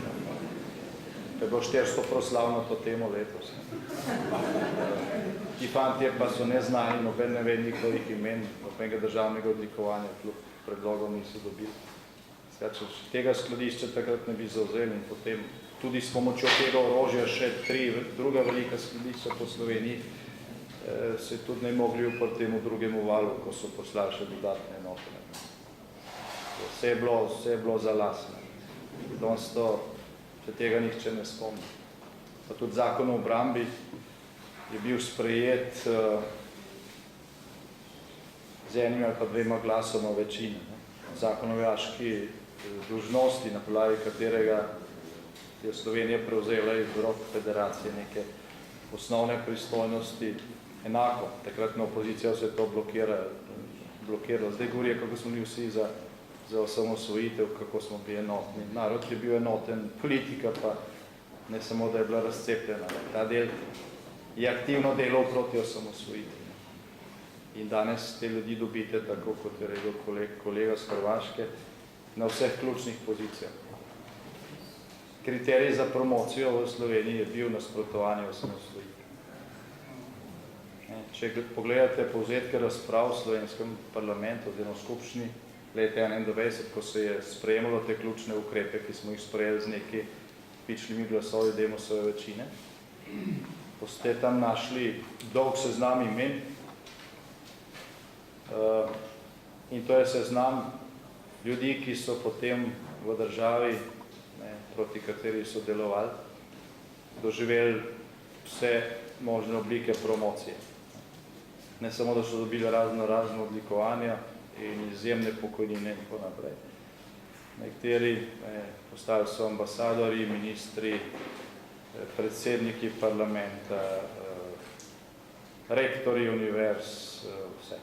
To je bilo 400 proslavno to temo letos. Ti fantje pa so neznani, noben ne ve njihovih imen, nobenega državnega odlikovanja, kljub predlogom niso dobili. Če tega skladišča takrat ne bi zavzeli in potem tudi s pomočjo tega orožja še 3 druga velika skladišča po Sloveniji, se tudi ne mogli uprti temu drugemu valu, ko so poslali še dodatne enote. Vse je bilo za las. Danes to, če tega nihče ne spomni. Pa tudi zakon o obrambi je bil sprejet z enim ali pa 2 glasoma večine. Zakon o vojaški dolžnosti, na podlagi katerega je Slovenija prevzela iz rok federacije neke osnovne pristojnosti, enako. Takratna opozicija vse to blokirala. Zdaj govorijo, kako smo bili vsi za osamosvojitev, kako smo bili enotni. Narod je bil enoten, politika pa ne samo, da je bila razcepljena. Ta del je aktivno delal proti osamosvojitvi. In danes te ljudi dobite, tako kot je rekel kolega z Hrvaške, na vseh ključnih pozicijah. Kriterij za promocijo v Sloveniji je bil nasprotovanje osamosvojitvi. Če pogledate povzetke razprav v slovenskem parlamentu oziroma skupščini leta 1991, ko se je sprejemalo te ključne ukrepe, ki smo jih sprejeli z neki pičlimi glasovi Demosove večine, boste tam našli dolg seznam imen, in to je seznam ljudi, ki so potem v državi, proti kateri so delovali, doživeli vse možne oblike promocije. Ne samo, da so dobili razno odlikovanja in izjemne pokojnine in tako naprej. Nekateri postali so ambasadori, ministri, predsedniki parlamenta, rektori univerz, vse.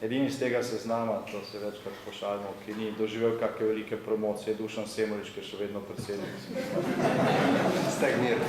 Edini iz tega seznama, to se večkrat pošalimo, ki ni doživel kakšne velike promocije, Dušan Semolič, ki je še vedno predsednik. Stagnira.